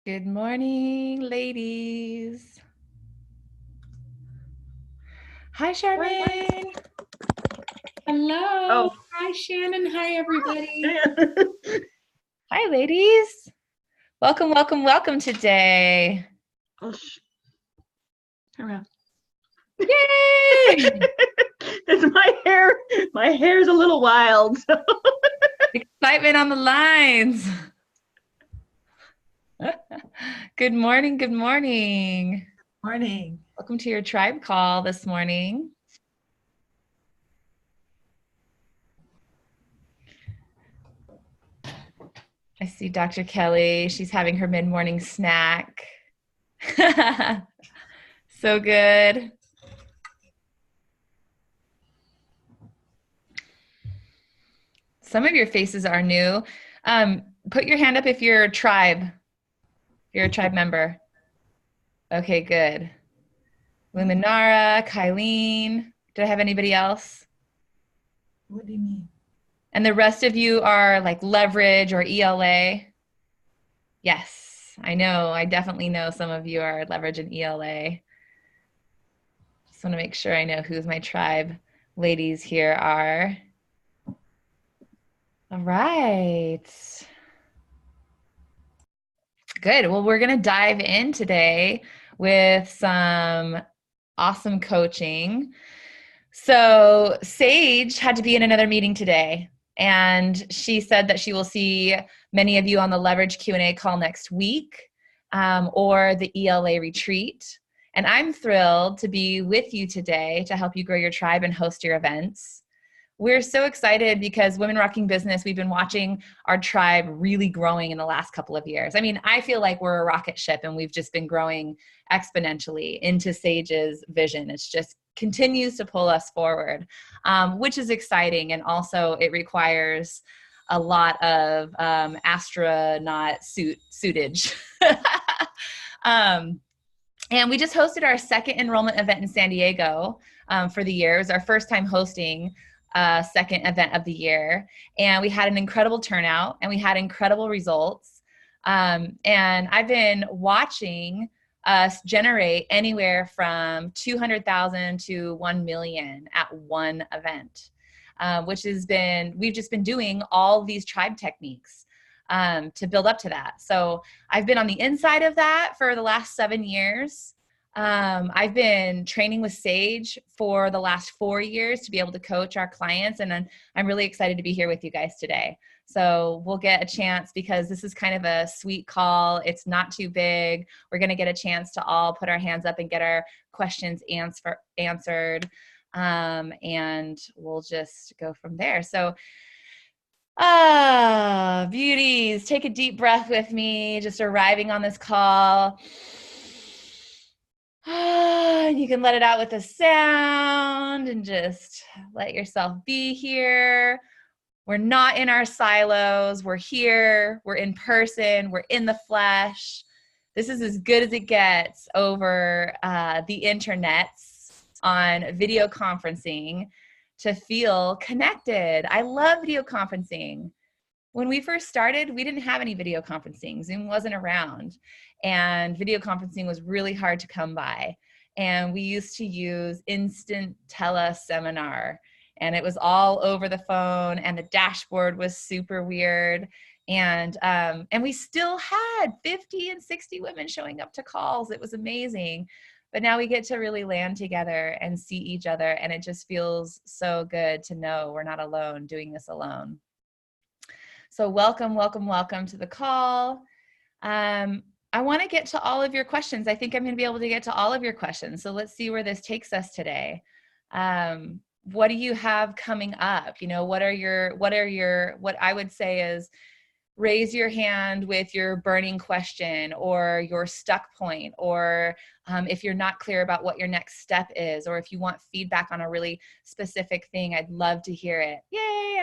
Good morning, ladies. Hi, Charmaine. Hello. Oh. Hi, Shannon. Hi, everybody. Hi, ladies. Welcome, welcome, welcome today. Oh, turn around. Yay! It's my hair's a little wild. So. Excitement on the lines. Good morning, good morning. Morning. Welcome to your tribe call this morning. I see Dr. Kelly. She's having her mid-morning snack. So good. Some of your faces are new. Put your hand up if you're a tribe. If you're a tribe member. Okay, good. Luminara, Kylene. Did I have anybody else? What do you mean? And the rest of you are like leverage or ELA? Yes, I know. I definitely know some of you are leverage and ELA. Just want to make sure I know who's my tribe ladies here are. All right. Good. Well, we're going to dive in today with some awesome coaching. So Sage had to be in another meeting today, and she said that she will see many of you on the Leverage Q&A call next week or the ELA retreat. And I'm thrilled to be with you today to help you grow your tribe and host your events. We're so excited because Women Rocking Business, we've been watching our tribe really growing in the last couple of years. I mean, I feel like we're a rocket ship and we've just been growing exponentially into Sage's vision. It's just continues to pull us forward, which is exciting. And also it requires a lot of astronaut suitage. And we just hosted our second enrollment event in San Diego for the year. It was our first time hosting second event of the year. And we had an incredible turnout and we had incredible results. And I've been watching us generate anywhere from 200,000 to 1 million at one event, which has been, we've just been doing all these tribe techniques to build up to that. So I've been on the inside of that for the last 7 years. I've been training with Sage for the last 4 years to be able to coach our clients. And I'm really excited to be here with you guys today. So we'll get a chance because this is kind of a sweet call. It's not too big. We're going to get a chance to all put our hands up and get our questions answered. And we'll just go from there. So beauties, take a deep breath with me, just arriving on this call. You can let it out with a sound and just let yourself be here. We're not in our silos. We're here. We're in person. We're in the flesh. This is as good as it gets over the internets on video conferencing to feel connected. I love video conferencing. When we first started, we didn't have any video conferencing. Zoom wasn't around. And video conferencing was really hard to come by. And we used to use instant teleseminar. And it was all over the phone. And the dashboard was super weird. And we still had 50 and 60 women showing up to calls. It was amazing. But now we get to really land together and see each other. And it just feels so good to know we're not alone doing this alone. So welcome, welcome, welcome to the call. I want to get to all of your questions. I think I'm going to be able to get to all of your questions. So let's see where this takes us today. What do you have coming up? You know, what I would say is raise your hand with your burning question or your stuck point, or if you're not clear about what your next step is, or if you want feedback on a really specific thing, I'd love to hear it. Yay,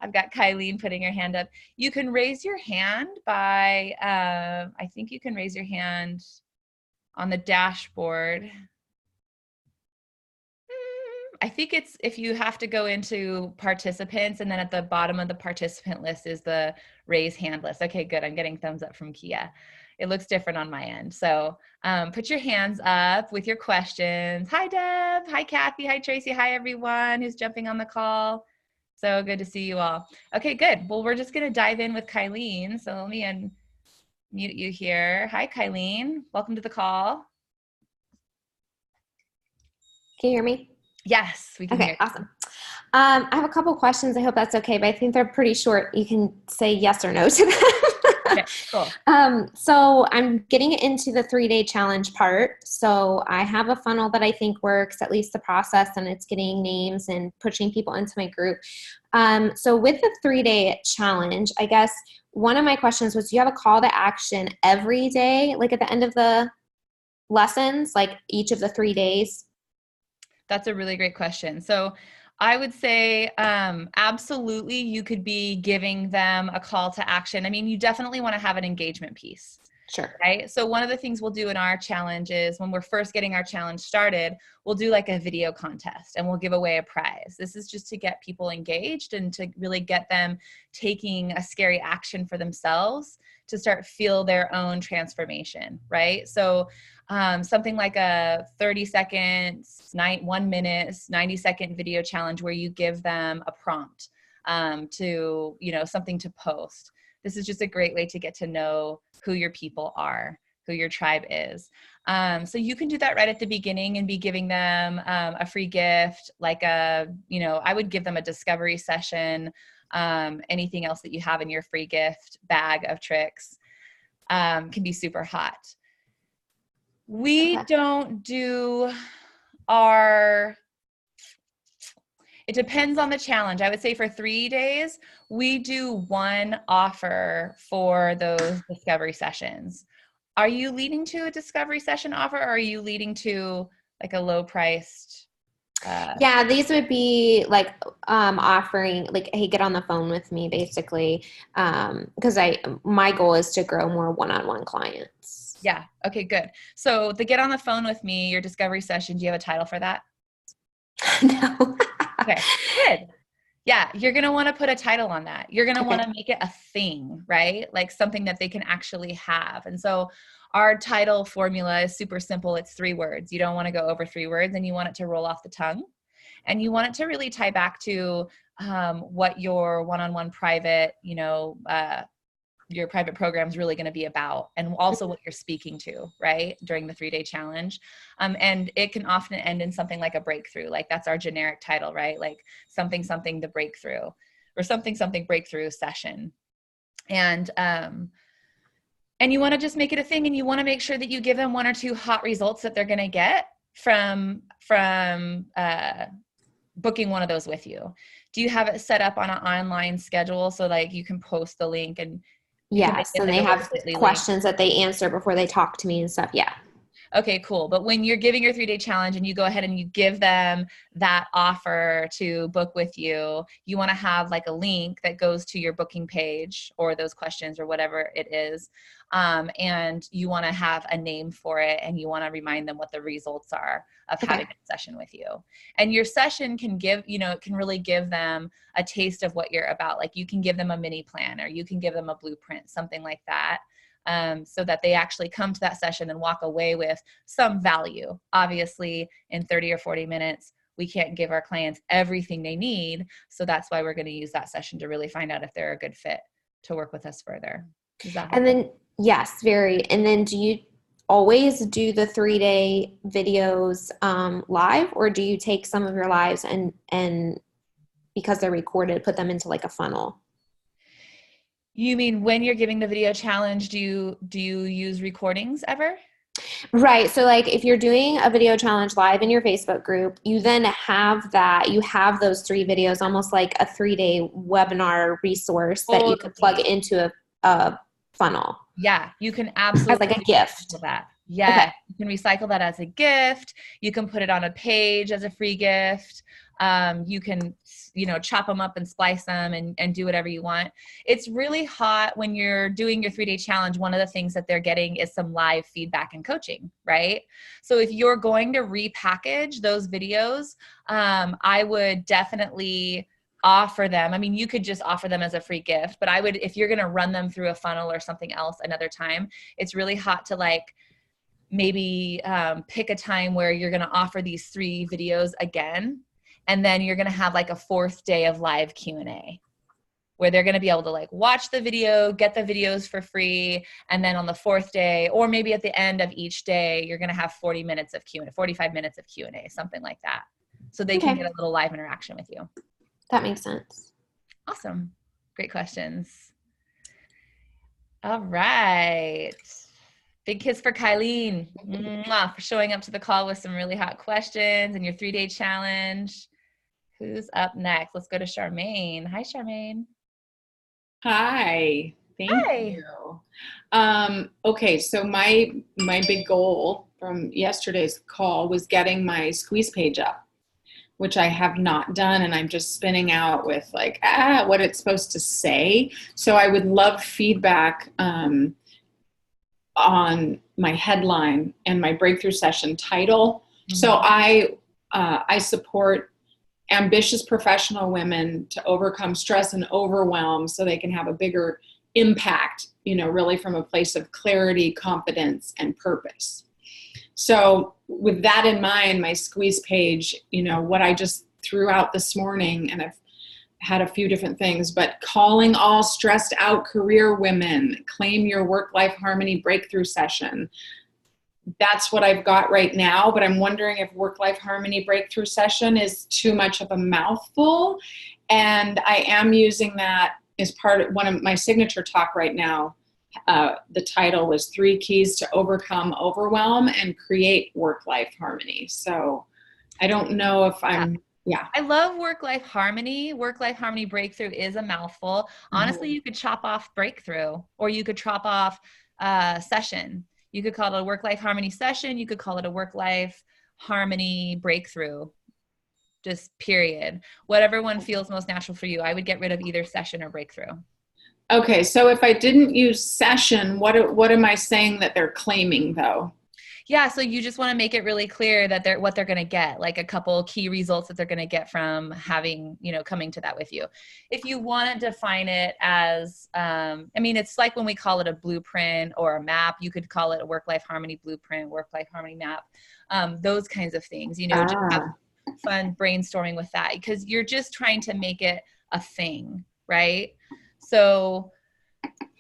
I've got Kylene putting her hand up. You can raise your hand by, I think you can raise your hand on the dashboard. I think it's if you have to go into participants, and then at the bottom of the participant list is the raise hand list. Okay, good. I'm getting thumbs up from Kia. it looks different on my end. So put your hands up with your questions. Hi, Deb. Hi, Kathy. Hi, Tracy. Hi, everyone who's jumping on the call. So good to see you all. Okay, good. Well, we're just going to dive in with Kylene. So let me unmute you here. Hi, Kylene. Welcome to the call. Can you hear me? Yes, we can hear Okay, awesome. I have a couple questions. I hope that's okay, but I think they're pretty short. You can say yes or no to them. Okay, cool. So I'm getting into the 3-day challenge part. So I have a funnel that I think works, at least the process, and it's getting names and pushing people into my group. So with the 3-day challenge, I guess one of my questions was, do you have a call to action every day, like at the end of the lessons, like each of the 3 days? That's a really great question. So I would say absolutely you could be giving them a call to action. I mean, you definitely want to have an engagement piece. Sure. Right. So one of the things we'll do in our challenge is when we're first getting our challenge started, we'll do like a video contest and we'll give away a prize. This is just to get people engaged and to really get them taking a scary action for themselves to start feel their own transformation. Right. So something like a 30 seconds, 1 minute, 90-second video challenge where you give them a prompt to, something to post. This is just a great way to get to know who your people are, who your tribe is. So you can do that right at the beginning and be giving them a free gift, like I would give them a discovery session, anything else that you have in your free gift bag of tricks can be super hot. We don't do it depends on the challenge. I would say for 3 days, we do one offer for those discovery sessions. Are you leading to a discovery session offer, or are you leading to like a low priced? Yeah, these would be like offering like, hey, get on the phone with me, basically, because my goal is to grow more one-on-one clients. Yeah. Okay, good. So the get on the phone with me, your discovery session, do you have a title for that? No. Okay, good. Yeah, you're going to want to put a title on that. You're going to want to make it a thing, right? Like something that they can actually have. And so our title formula is super simple. It's 3 words. You don't want to go over 3 words, and you want it to roll off the tongue. And you want it to really tie back to what your one-on-one private, your private program is really going to be about, and also what you're speaking to, right, during the 3-day challenge. And it can often end in something like a breakthrough. Like that's our generic title, right? Like something, the breakthrough, or something, breakthrough session. And you want to just make it a thing, and you want to make sure that you give them 1 or 2 hot results that they're going to get from booking one of those with you. Do you have it set up on an online schedule so like you can post the link and yes, and they have questions that they answer before they talk to me and stuff? Yeah. Okay, cool. But when you're giving your 3-day challenge and you go ahead and you give them that offer to book with you, you want to have like a link that goes to your booking page or those questions or whatever it is. And you want to have a name for it, and you want to remind them what the results are of having a session with you. And your session can it can really give them a taste of what you're about. Like you can give them a mini plan, or you can give them a blueprint, something like that. So that they actually come to that session and walk away with some value. Obviously, in 30 or 40 minutes, we can't give our clients everything they need. So that's why we're going to use that session to really find out if they're a good fit to work with us further. Does that help? And then, yes, very. And then do you always do the 3-day videos live, or do you take some of your lives and because they're recorded, put them into like a funnel? You mean when you're giving the video challenge, do you use recordings ever? Right. So like if you're doing a video challenge live in your Facebook group, you then have those 3 videos, almost like a 3-day webinar resource that you can plug into a funnel. Yeah, you can absolutely. As like a gift. That. Yeah, okay. You can recycle that as a gift. You can put it on a page as a free gift. You can, chop them up and splice them and do whatever you want. It's really hot when you're doing your 3-day challenge. One of the things that they're getting is some live feedback and coaching, right? So if you're going to repackage those videos, I would definitely offer them. I mean, you could just offer them as a free gift, but I would, if you're going to run them through a funnel or something else another time, it's really hot to like maybe pick a time where you're going to offer these 3 videos again. And then you're going to have like a 4th day of live Q&A where they're going to be able to like watch the video, get the videos for free. And then on the 4th day, or maybe at the end of each day, you're going to have 40 minutes of Q&A, 45 minutes of Q&A, something like that. So they can get a little live interaction with you. That makes sense. Awesome. Great questions. All right. Big kiss for Kylene. Mwah, for showing up to the call with some really hot questions and your 3-day challenge. Who's up next? Let's go to Charmaine. Hi, Charmaine. Hi. Thank you. Okay, so my big goal from yesterday's call was getting my squeeze page up, which I have not done, and I'm just spinning out with like, what it's supposed to say. So I would love feedback on my headline and my breakthrough session title. Mm-hmm. So I support ambitious professional women to overcome stress and overwhelm so they can have a bigger impact, really from a place of clarity, confidence, and purpose. So with that in mind, my squeeze page, what I just threw out this morning, and I've had a few different things, but calling all stressed out career women, claim your work-life harmony breakthrough session. That's what I've got right now, but I'm wondering if work-life harmony breakthrough session is too much of a mouthful. And I am using that as part of one of my signature talk right now. The title was 3 Keys to Overcome Overwhelm and Create Work-Life Harmony. So I don't know if I love work-life harmony. Work-life harmony breakthrough is a mouthful. Honestly, you could chop off breakthrough, or you could chop off session. You could call it a work-life harmony session. You could call it a work-life harmony breakthrough, just period. Whatever one feels most natural for you. I would get rid of either session or breakthrough. Okay, so if I didn't use session, what am I saying that they're claiming though? Yeah, so you just want to make it really clear that what they're going to get, like a couple key results that they're going to get from having, coming to that with you. If you want to define it as, it's like when we call it a blueprint or a map, you could call it a work-life harmony blueprint, work-life harmony map, those kinds of things, just have fun brainstorming with that, because you're just trying to make it a thing, right? So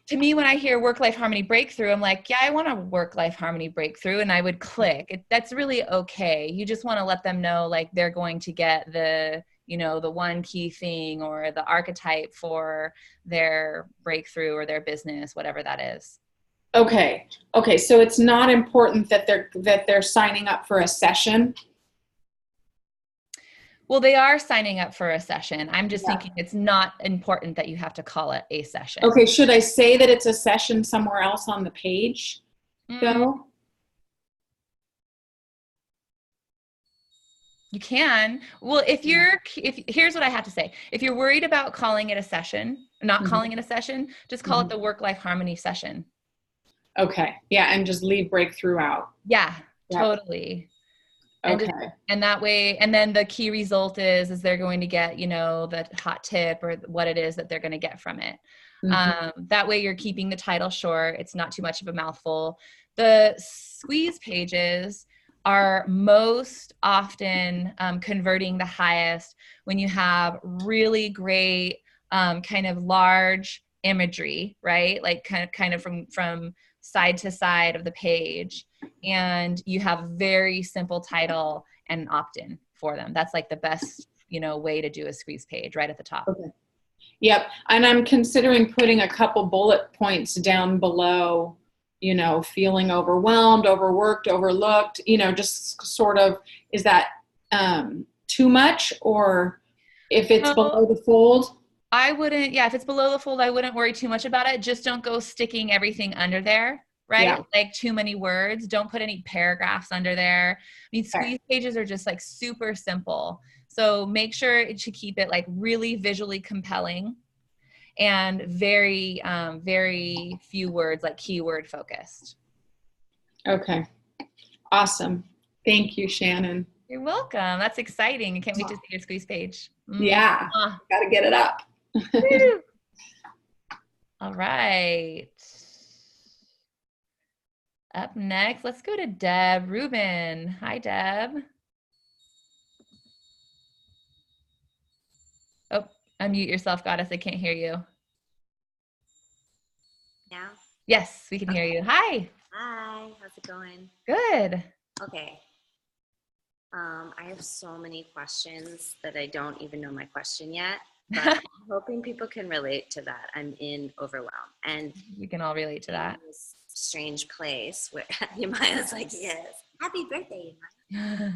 to me, when I hear work-life harmony breakthrough, I'm like, yeah, I want a work-life harmony breakthrough, and I would click. That's really okay. You just want to let them know, like, they're going to get the, the one key thing or the archetype for their breakthrough or their business, whatever that is. Okay. So it's not important that they're signing up for a session. Well, they are signing up for a session. I'm just thinking it's not important that you have to call it a session. Okay, should I say that it's a session somewhere else on the page, though? You can. Well, here's what I have to say. If you're worried about calling it a session, not calling it a session, just call it the work-life harmony session. Okay. Yeah, and just leave breakthrough out. Yeah. Totally. Okay. And that way, and then the key result is they're going to get, the hot tip or what it is that they're going to get from it. That way you're keeping the title short. It's not too much of a mouthful. The squeeze pages are most often converting the highest when you have really great kind of large imagery, right? Like kind of from side to side of the page, and you have very simple title and opt-in for them. That's like the best, way to do a squeeze page right at the top. Okay. Yep. And I'm considering putting a couple bullet points down below, feeling overwhelmed, overworked, overlooked, just sort of, is that too much? Or if it's below the fold? I wouldn't, if it's below the fold, I wouldn't worry too much about it. Just don't go sticking everything under there, right? Yeah. Like too many words. Don't put any paragraphs under there. Squeeze pages are just like super simple. So make sure it should keep it like really visually compelling and very, very few words, like keyword focused. Okay. Awesome. Thank you, Shannon. You're welcome. That's exciting. I can't wait to see your squeeze page. Yeah, got to get it up. All right. Up next, let's go to Deb Rubin. Hi, Deb. Oh, unmute yourself, Goddess. I can't hear you. Now? Yes, we can hear you. Hi. Hi, how's it going? Good. Okay. I have so many questions that I don't even know my question yet, but I'm hoping people can relate to that. I'm in overwhelm and We can all relate to that. this strange place where Yamaya's like, yes, happy birthday, Yamaya.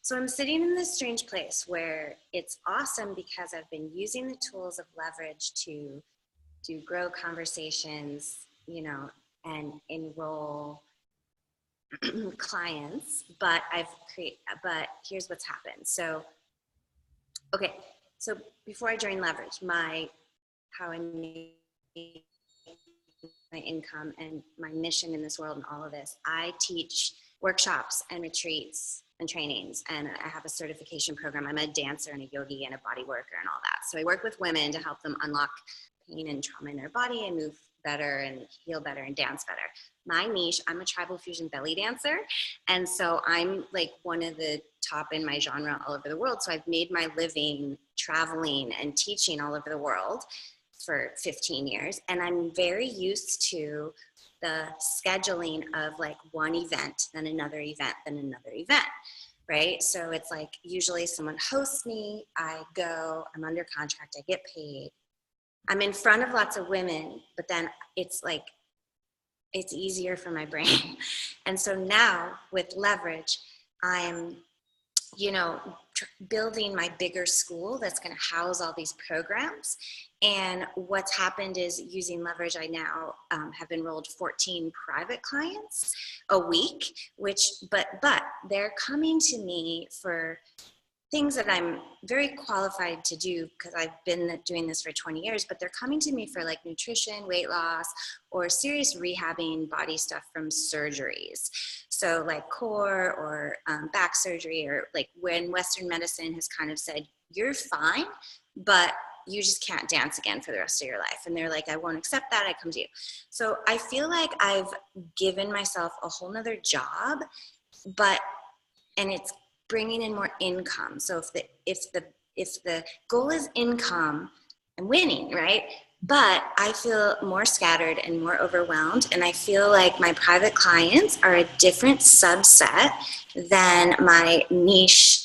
So I'm sitting in this strange place where it's awesome because I've been using the tools of leverage to grow conversations, and enroll clients, but but here's what's happened. So before I joined Leverage, how I made my income and my mission in this world and all of this, I teach workshops and retreats and trainings, and I have a certification program. I'm a dancer and a yogi and a body worker and all that. So I work with women to help them unlock pain and trauma in their body and move better and heal better and dance better. My niche, I'm a tribal fusion belly dancer. And so I'm like one of the top in my genre all over the world. So I've made my living traveling and teaching all over the world for 15 years. And I'm very used to the scheduling of like one event, then another event, then another event, right? So it's like usually someone hosts me, I go, I'm under contract, I get paid. I'm in front of lots of women, but then it's like, it's easier for my brain. And so now with Leverage, I'm, building my bigger school that's going to house all these programs. And what's happened is using Leverage, I now have enrolled 14 private clients a week, but they're coming to me for things that I'm very qualified to do because I've been doing this for 20 years, but they're coming to me for like nutrition, weight loss, or serious rehabbing body stuff from surgeries. So like core or back surgery, or like when Western medicine has kind of said, you're fine, but you just can't dance again for the rest of your life. And they're like, I won't accept that, I come to you. So I feel like I've given myself a whole nother job, and it's bringing in more income. So if the goal is income, I'm winning, right? But I feel more scattered and more overwhelmed, and I feel like my private clients are a different subset than my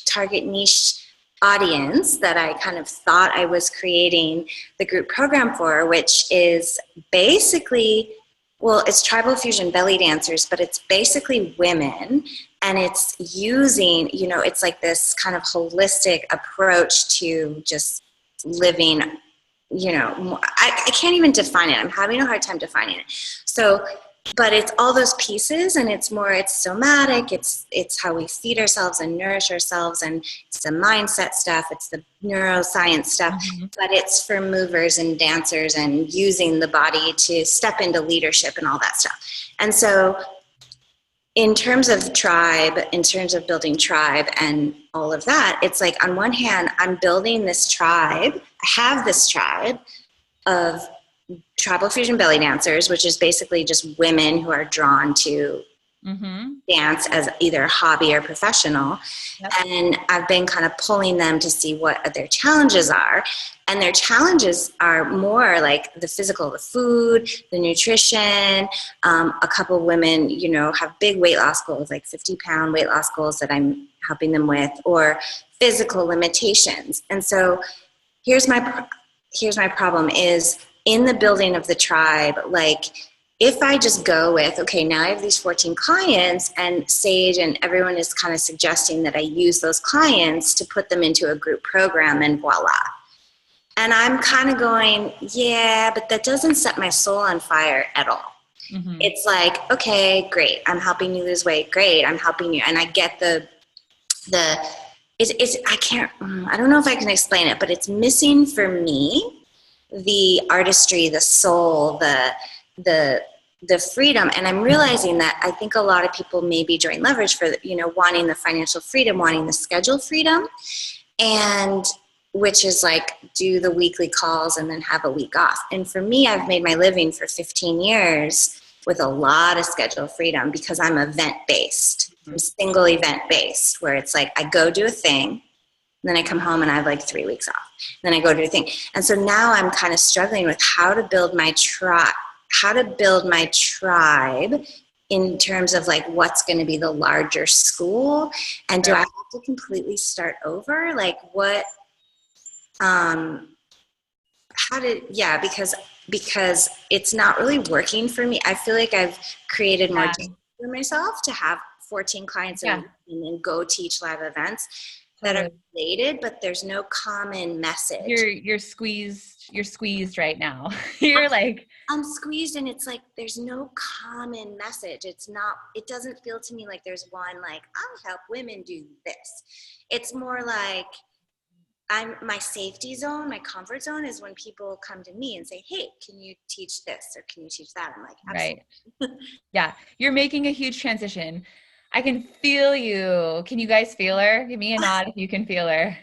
target niche audience that I kind of thought I was creating the group program for, which is basically, well, it's tribal fusion belly dancers, but it's basically women. And it's using, it's like this kind of holistic approach to just living, I can't even define it. I'm having a hard time defining it. So, but it's all those pieces, and it's somatic. It's how we feed ourselves and nourish ourselves, and it's the mindset stuff. It's the neuroscience stuff, but it's for movers and dancers and using the body to step into leadership and all that stuff. And so, in terms of building tribe and all of that, it's like on one hand, I'm building this tribe. I have this tribe of tribal fusion belly dancers, which is basically just women who are drawn to dance as either a hobby or professional. Yep. And I've been kind of pulling them to see what their challenges are. And their challenges are more like the physical, the food, the nutrition. A couple of women, have big weight loss goals, like 50-pound weight loss goals that I'm helping them with, or physical limitations. And so here's my problem is in the building of the tribe, like if I just go with, okay, now I have these 14 clients, and Sage and everyone is kind of suggesting that I use those clients to put them into a group program, and voila. And I'm kind of going, yeah, but that doesn't set my soul on fire at all. Mm-hmm. It's like, okay, great. I'm helping you lose weight. Great. I'm helping you. And I get I don't know if I can explain it, but it's missing for me the artistry, the soul, the freedom. And I'm realizing that I think a lot of people maybe join Leverage for, wanting the financial freedom, wanting the schedule freedom. And which is like do the weekly calls and then have a week off. And for me, I've made my living for 15 years with a lot of schedule freedom because I'm event-based. I'm single event-based, where it's like I go do a thing, then I come home and I have like 3 weeks off. Then I go do a thing. And so now I'm kind of struggling with how to build my tribe in terms of like what's going to be the larger school. And do I have to completely start over? Like what, because it's not really working for me. I feel like I've created more time for myself to have 14 clients a week and then go teach live events that are related, but there's no common message. You're squeezed right now. You're like, I'm squeezed, and it's like there's no common message. It doesn't feel to me like there's one like I'll help women do this. It's more like my safety zone, my comfort zone is when people come to me and say, hey, can you teach this or can you teach that? I'm like, absolutely. Right. Yeah. You're making a huge transition. I can feel you. Can you guys feel her? Give me a nod if you can feel her.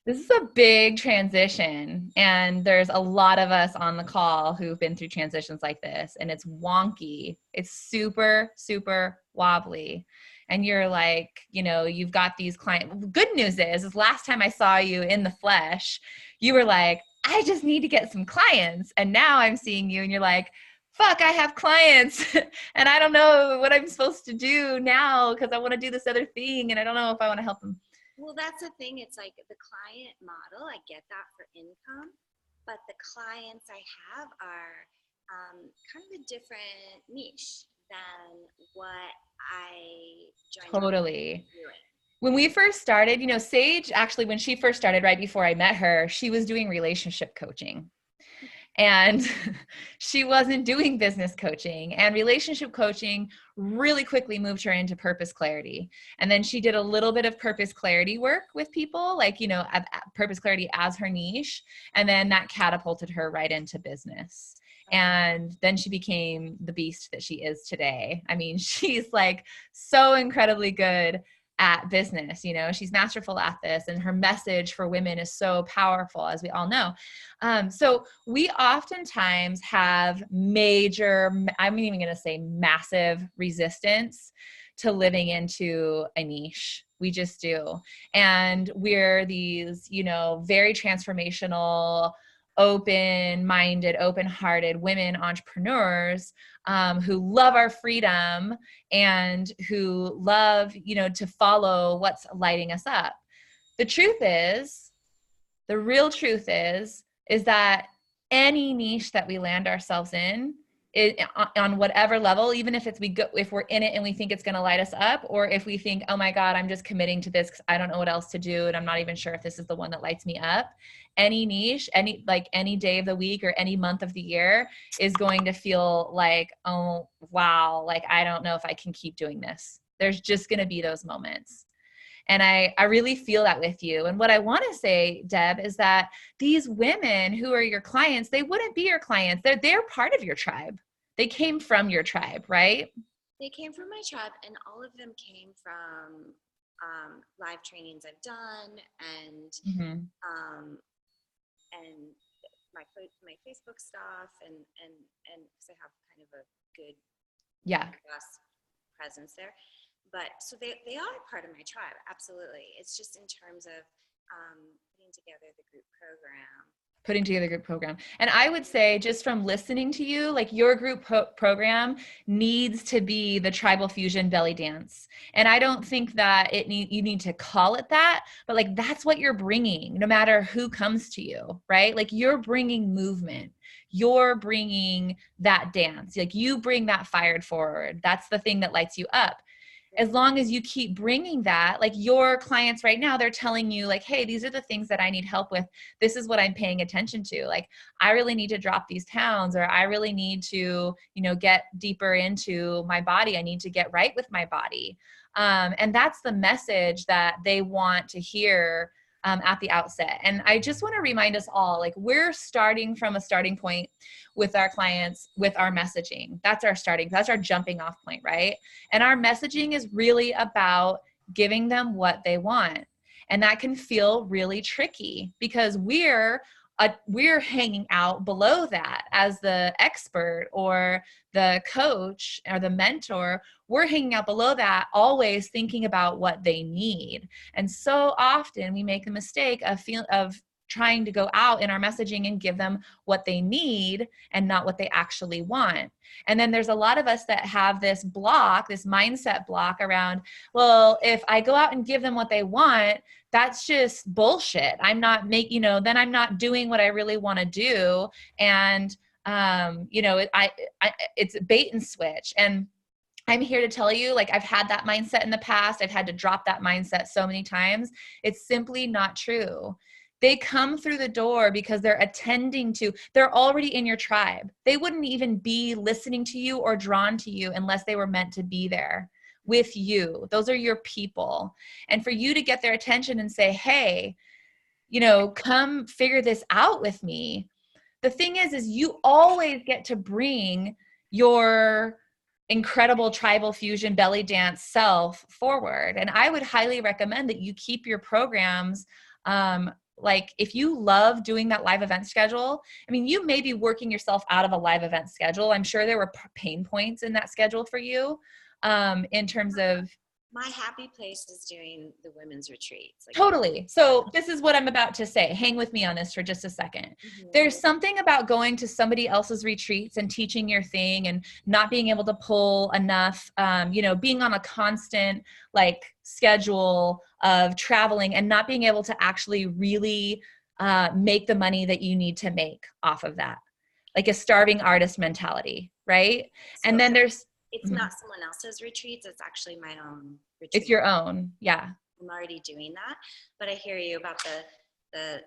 This is a big transition. And there's a lot of us on the call who've been through transitions like this. And it's wonky. It's super, super wobbly. And you're like, you've got these clients. Good news is last time I saw you in the flesh, you were like, I just need to get some clients. And now I'm seeing you and you're like, fuck, I have clients and I don't know what I'm supposed to do now because I want to do this other thing and I don't know if I want to help them. Well, that's the thing. It's like the client model, I get that for income, but the clients I have are kind of a different niche than what I joined. Totally. When we first started, Sage, actually, when she first started, right before I met her, she was doing relationship coaching. And she wasn't doing business coaching, and relationship coaching really quickly moved her into purpose clarity. And then she did a little bit of purpose clarity work with people, like, purpose clarity as her niche. And then that catapulted her right into business. And then she became the beast that she is today. I mean, she's like so incredibly good at business, she's masterful at this, and her message for women is so powerful, as we all know. So we oftentimes have major, I'm even going to say massive resistance to living into a niche. We just do. And we're these, very transformational, open-minded, open-hearted women entrepreneurs who love our freedom and who love, to follow what's lighting us up. The real truth is that any niche that we land ourselves in, on whatever level, even if we're in it and we think it's going to light us up, or if we think, oh my God, I'm just committing to this because I don't know what else to do and I'm not even sure if this is the one that lights me up. Any niche, any day of the week or any month of the year is going to feel like, oh wow, like I don't know if I can keep doing this. There's just going to be those moments. And I really feel that with you. And what I want to say, Deb, is that these women who are your clients, they wouldn't be your clients. They're part of your tribe. They came from your tribe, right? They came from my tribe, and all of them came from live trainings I've done, and and my Facebook stuff, and because I have kind of a good presence there. But so they are part of my tribe, absolutely. It's just in terms of putting together the group program. And I would say, just from listening to you, like your group program needs to be the Tribal Fusion belly dance. And I don't think that you need to call it that, but like that's what you're bringing, no matter who comes to you, right? Like you're bringing movement. You're bringing that dance. Like you bring that fired forward. That's the thing that lights you up. As long as you keep bringing that, like your clients right now, they're telling you like, hey, these are the things that I need help with. This is what I'm paying attention to. Like, I really need to drop these pounds, or I really need to, get deeper into my body. I need to get right with my body. And that's the message that they want to hear at the outset. And I just want to remind us all, like we're starting from a starting point with our clients, with our messaging. That's our jumping off point, right? And our messaging is really about giving them what they want. And that can feel really tricky because we're hanging out below that as the expert or the coach or the mentor. We're hanging out below that, always thinking about what they need. And so often we make the mistake of trying to go out in our messaging and give them what they need and not what they actually want. And then there's a lot of us that have this block, this mindset block around, well, if I go out and give them what they want, that's just bullshit. I'm not then I'm not doing what I really want to do. And, it's bait and switch. And I'm here to tell you, like, I've had that mindset in the past. I've had to drop that mindset so many times. It's simply not true. They come through the door because they're already in your tribe. They wouldn't even be listening to you or drawn to you unless they were meant to be there with you. Those are your people. And for you to get their attention and say, hey, come figure this out with me. The thing is you always get to bring your incredible tribal fusion belly dance self forward. And I would highly recommend that you keep your programs, like if you love doing that live event schedule, I mean, you may be working yourself out of a live event schedule. I'm sure there were pain points in that schedule for you, in terms of. My happy place is doing the women's retreats. Totally. So this is what I'm about to say. Hang with me on this for just a second. Mm-hmm. There's something about going to somebody else's retreats and teaching your thing and not being able to pull enough, being on a constant schedule of traveling and not being able to actually really make the money that you need to make off of that. Like a starving artist mentality, right? So and then it's not someone else's retreats. It's actually my own retreat. It's your own. Yeah. I'm already doing that, but I hear you about the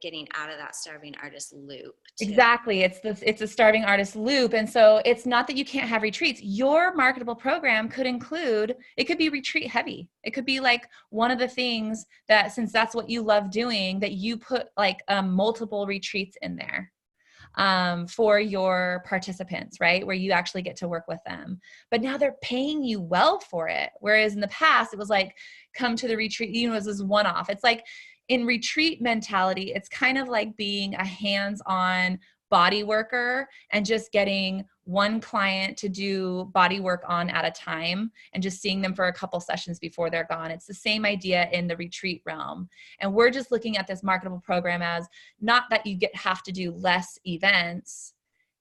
getting out of that starving artist loop too. Exactly. It's a starving artist loop. And so it's not that you can't have retreats. Your marketable program could be retreat heavy. It could be like one of the things that, since that's what you love doing, that you put multiple retreats in there. For your participants, right? Where you actually get to work with them. But now they're paying you well for it. Whereas in the past, it was like, come to the retreat, it was this one-off. It's like in retreat mentality, it's kind of like being a hands-on body worker and just getting one client to do body work on at a time and just seeing them for a couple sessions before they're gone. It's the same idea in the retreat realm. And we're just looking at this marketable program as not that you have to do less events.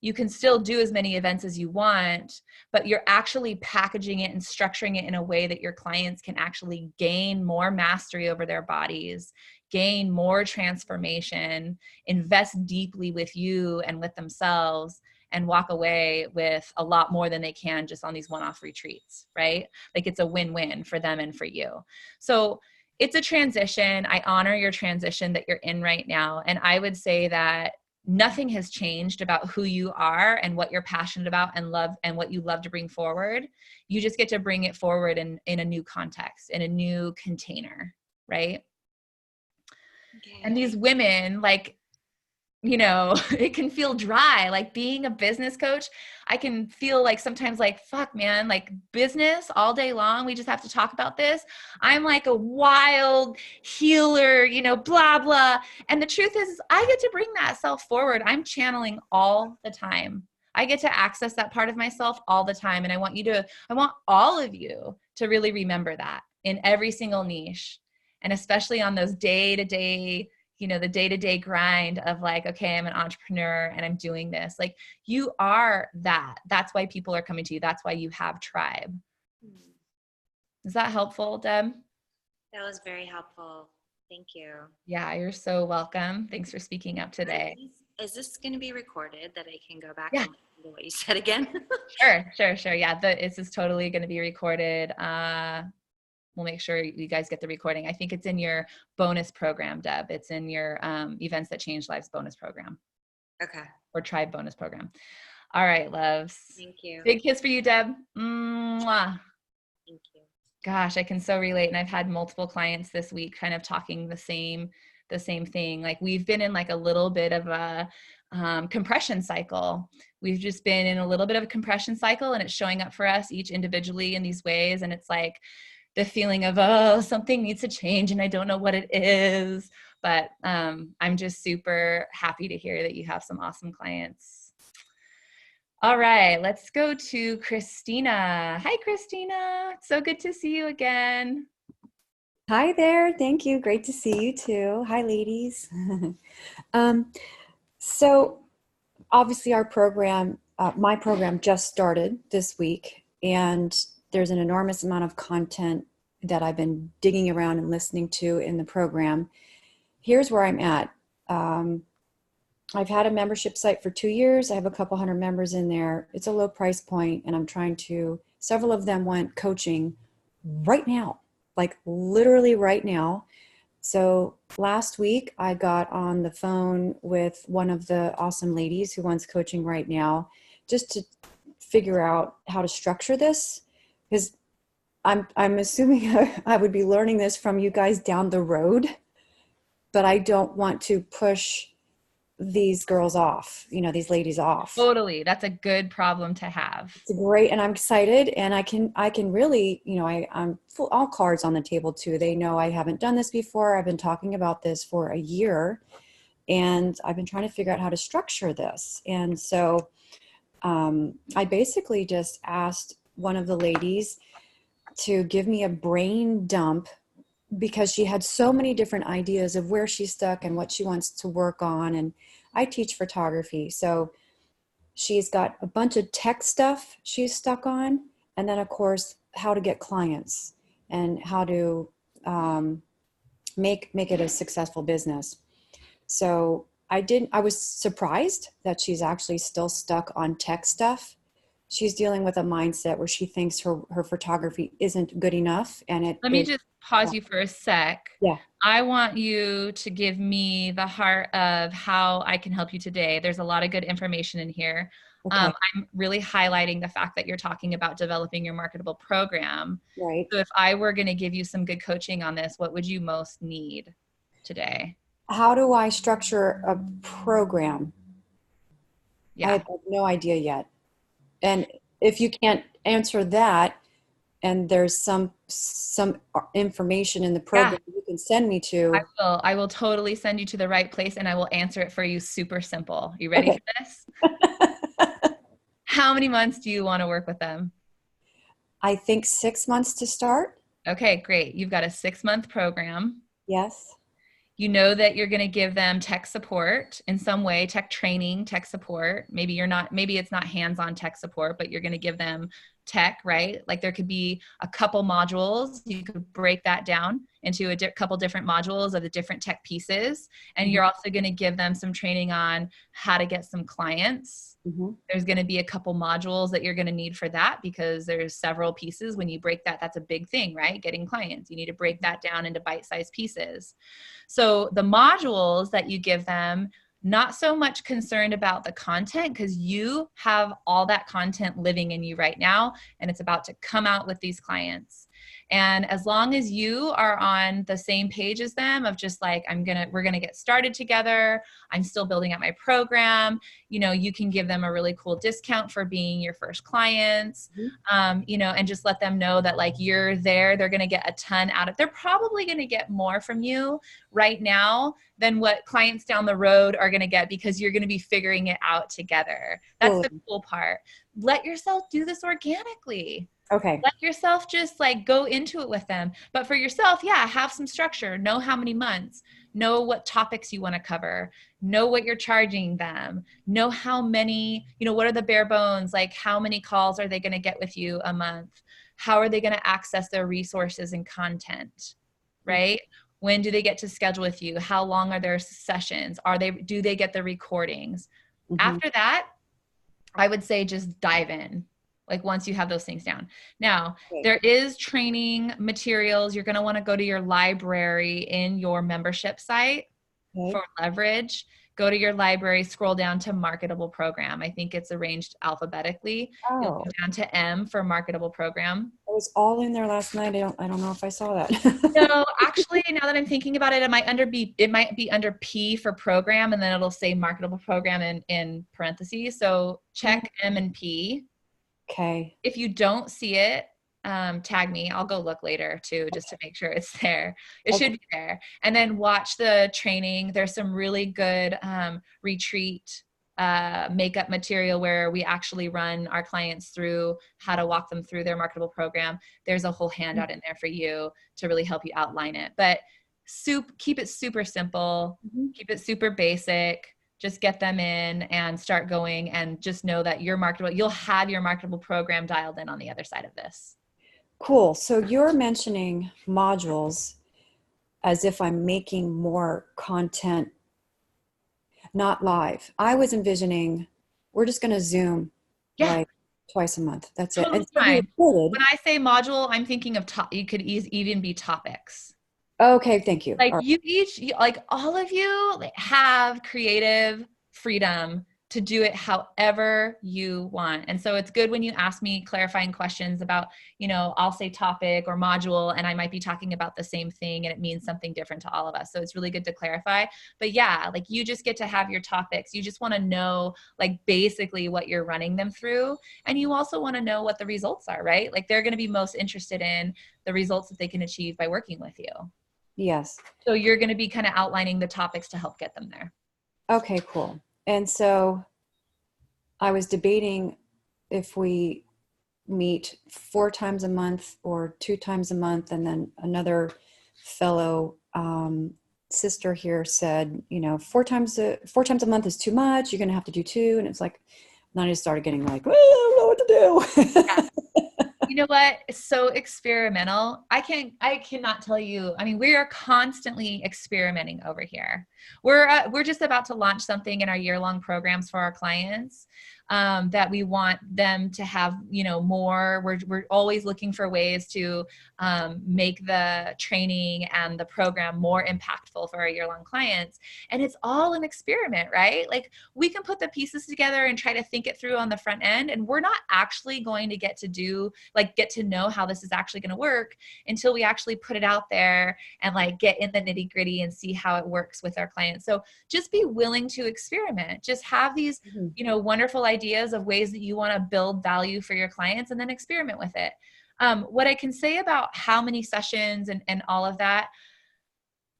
You can still do as many events as you want, but you're actually packaging it and structuring it in a way that your clients can actually gain more mastery over their bodies, gain more transformation, invest deeply with you and with themselves, and walk away with a lot more than they can just on these one-off retreats, right? Like it's a win-win for them and for you. So it's a transition. I honor your transition that you're in right now. And I would say that nothing has changed about who you are and what you're passionate about and love and what you love to bring forward. You just get to bring it forward in a new context, in a new container, right? Okay. And these women, it can feel dry. Like being a business coach, I can feel like sometimes fuck, man, business all day long. We just have to talk about this. I'm like a wild healer, blah, blah. And the truth is I get to bring that self forward. I'm channeling all the time. I get to access that part of myself all the time. And I want all of you to really remember that in every single niche. And especially on those day-to-day, the day-to-day grind of okay, I'm an entrepreneur and I'm doing this. You are that. That's why people are coming to you. That's why you have tribe. Is that helpful, Deb? That was very helpful. Thank you. Yeah, you're so welcome. Thanks for speaking up today. Is this going to be recorded that I can go back and listen to what you said again? Sure. Yeah, this is totally going to be recorded. We'll make sure you guys get the recording. I think it's in your bonus program, Deb. It's in your Events That Change Lives bonus program. Okay. Or Tribe bonus program. All right, loves. Thank you. Big kiss for you, Deb. Mwah. Thank you. Gosh, I can so relate. And I've had multiple clients this week kind of talking the same thing. We've been in a little bit of a compression cycle. We've just been in a little bit of a compression cycle, and it's showing up for us each individually in these ways. And it's the feeling of, oh, something needs to change and I don't know what it is. But I'm just super happy to hear that you have some awesome clients. All right, let's go to Christina. Hi, Christina. So good to see you again. Hi there. Thank you. Great to see you too. Hi, ladies. So obviously our program, my program just started this week, and there's an enormous amount of content that I've been digging around and listening to in the program. Here's where I'm at. I've had a membership site for 2 years. I have a couple hundred members in there. It's a low price point, and I'm trying to, several of them want coaching right now, like literally right now. So last week I got on the phone with one of the awesome ladies who wants coaching right now, just to figure out how to structure this, because I'm assuming I would be learning this from you guys down the road, but I don't want to push these girls off, these ladies off. Totally. That's a good problem to have. It's great. And I'm excited, and I can really, I'm full, all cards on the table too. They know I haven't done this before. I've been talking about this for a year, and I've been trying to figure out how to structure this. And so I basically just asked one of the ladies to give me a brain dump, because she had so many different ideas of where she's stuck and what she wants to work on. And I teach photography. So she's got a bunch of tech stuff she's stuck on. And then of course, how to get clients and how to make it a successful business. So I was surprised that she's actually still stuck on tech stuff. She's dealing with a mindset where she thinks her photography isn't good enough. And Let me just pause you for a sec. Yeah. I want you to give me the heart of how I can help you today. There's a lot of good information in here. Okay. I'm really highlighting the fact that you're talking about developing your marketable program. Right. So if I were going to give you some good coaching on this, what would you most need today? How do I structure a program? Yeah. I have no idea yet. And if you can't answer that, and there's some information in the program you can send me to. I will totally send you to the right place, and I will answer it for you super simple. You ready for this? How many months do you want to work with them? I think 6 months to start. Okay, great. You've got a 6-month program. Yes. You know that you're going to give them tech support in some way, tech training, tech support. Maybe it's not hands-on tech support, but you're going to give them tech, right? Like there could be a couple modules. You could break that down into a couple different modules of the different tech pieces. And you're also going to give them some training on how to get some clients. There's going to be a couple modules that you're going to need for that, because there's several pieces. When you break that, that's a big thing, right? Getting clients. You need to break that down into bite-sized pieces. So the modules that you give them, not so much concerned about the content, because you have all that content living in you right now, and it's about to come out with these clients. And as long as you are on the same page as them of just like, we're going to get started together. I'm still building out my program. You can give them a really cool discount for being your first clients, and just let them know that like you're there. They're going to get a ton out of, they're probably going to get more from you right now than what clients down the road are going to get, because you're going to be figuring it out together. That's the cool part. Let yourself do this organically. Okay. Let yourself just like go into it with them. But for yourself, have some structure. Know how many months. Know what topics you want to cover. Know what you're charging them. Know how many, what are the bare bones? Like how many calls are they going to get with you a month? How are they going to access their resources and content, right? When do they get to schedule with you? How long are their sessions? Do they get the recordings? After that, I would say just dive in. Like once you have those things down. Now, there is training materials. You're going to want to go to your library in your membership site for leverage. Go to your library, scroll down to marketable program. I think it's arranged alphabetically. You'll go down to M for marketable program. It was all in there last night. I don't know if I saw that. No, actually, now that I'm thinking about it, it might be under P for program, and then it'll say marketable program in parentheses. So check M and P. Okay. If you don't see it, tag me. I'll go look later too, just to make sure it's there. It Okay. should be there. And then watch the training. There's some really good retreat makeup material where we actually run our clients through how to walk them through their marketable program. There's a whole handout in there for you to really help you outline it. But keep it super simple, keep it super basic. Just get them in and start going, and just know that you'll have your marketable program dialed in on the other side of this. Cool. So you're mentioning modules as if I'm making more content, not live. I was envisioning we're just going to Zoom like twice a month. That's it. And Fine. When I say module, I'm thinking of you could even be topics. Okay, thank you. Like all of you have creative freedom to do it however you want. And so it's good when you ask me clarifying questions about, I'll say topic or module, and I might be talking about the same thing and it means something different to all of us. So it's really good to clarify. But yeah, like you just get to have your topics. You just want to know like basically what you're running them through. And you also want to know what the results are, right? Like they're going to be most interested in the results that they can achieve by working with you. Yes. So you're going to be kind of outlining the topics to help get them there. Okay, cool. And so I was debating if we meet 4 times a month or 2 times a month. And then another fellow sister here said, 4 times a month is too much. You're going to have to do 2. And it's like, then I just started getting like, well, I don't know what to do. Yeah. You know what? It's so experimental. I cannot tell you. I mean, we are constantly experimenting over here. We're just about to launch something in our year-long programs for our clients that we want them to have, more. We're always looking for ways to make the training and the program more impactful for our year-long clients. And it's all an experiment, right? Like we can put the pieces together and try to think it through on the front end, and we're not actually going to get to know how this is actually going to work until we actually put it out there and like get in the nitty gritty and see how it works with our clients. So just be willing to experiment. Just have these, wonderful ideas of ways that you want to build value for your clients and then experiment with it. What I can say about how many sessions and all of that,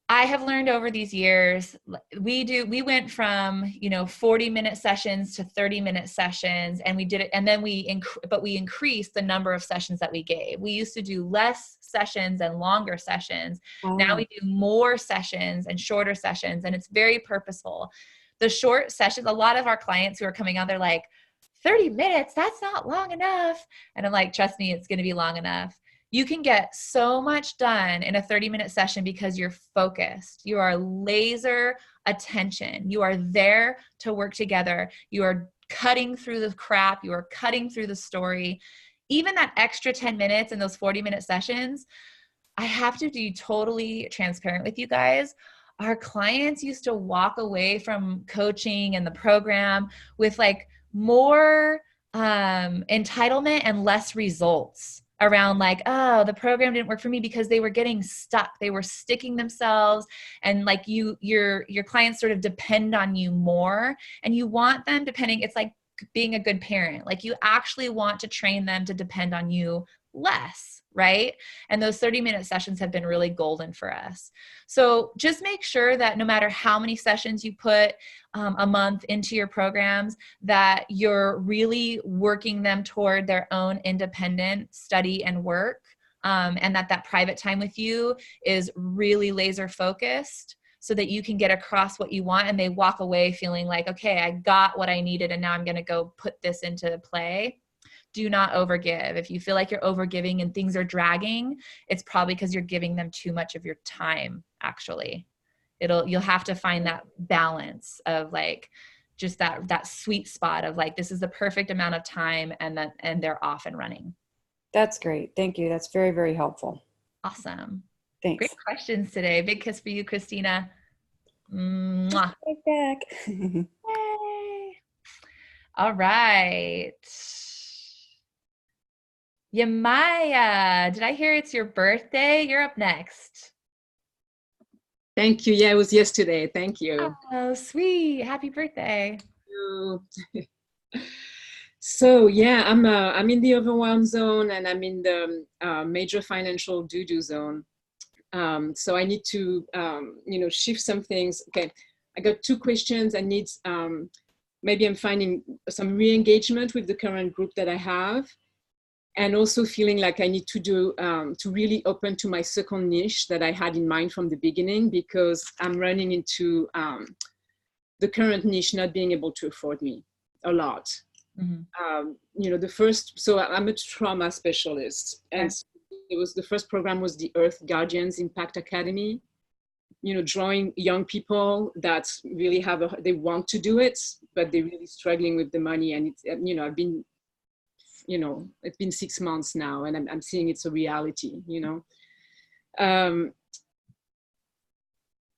I have learned over these years, we went from, 40-minute sessions to 30-minute sessions, and we did it. And then we increased the number of sessions that we gave. We used to do less sessions and longer sessions. Oh. Now we do more sessions and shorter sessions, and it's very purposeful. The short sessions, a lot of our clients who are coming out, they're like, 30 minutes, that's not long enough. And I'm like, trust me, it's going to be long enough. You can get so much done in a 30-minute session because you're focused. You are laser attention. You are there to work together. You are cutting through the crap. You are cutting through the story. Even that extra 10 minutes in those 40-minute sessions, I have to be totally transparent with you guys. Our clients used to walk away from coaching and the program with like more entitlement and less results around like, oh, the program didn't work for me, because they were getting stuck. They were sticking themselves, and like your clients sort of depend on you more, and you want them depending. It's like being a good parent. Like you actually want to train them to depend on you less, right? And those 30-minute sessions have been really golden for us. So just make sure that no matter how many sessions you put a month into your programs, that you're really working them toward their own independent study and work, and that private time with you is really laser focused, so that you can get across what you want and they walk away feeling like, okay, I got what I needed and now I'm going to go put this into play. Do not overgive. If you feel like you're overgiving and things are dragging, it's probably because you're giving them too much of your time, actually. You'll have to find that balance of like, just that sweet spot of like, this is the perfect amount of time, and they're off and running. That's great. Thank you. That's very, very helpful. Awesome. Thanks. Great questions today. Big kiss for you, Christina. Mwah. Right back. Yay. All right. Yamaya, did I hear it's your birthday? You're up next. Thank you. Yeah, it was yesterday. Thank you. Oh, sweet. Happy birthday. So yeah, I'm in the overwhelm zone, and I'm in the major financial doo-doo zone. So I need to shift some things. Okay, I got two questions. I need maybe I'm finding some re-engagement with the current group that I have, and also feeling like I need to do to really open to my second niche that I had in mind from the beginning, because I'm running into the current niche not being able to afford me a lot. The first, so I'm a trauma specialist, and so it was the first program was the Earth Guardians Impact Academy, drawing young people that really they want to do it, but they're really struggling with the money. And it's, I've been, it's been 6 months now, and I'm seeing it's a reality,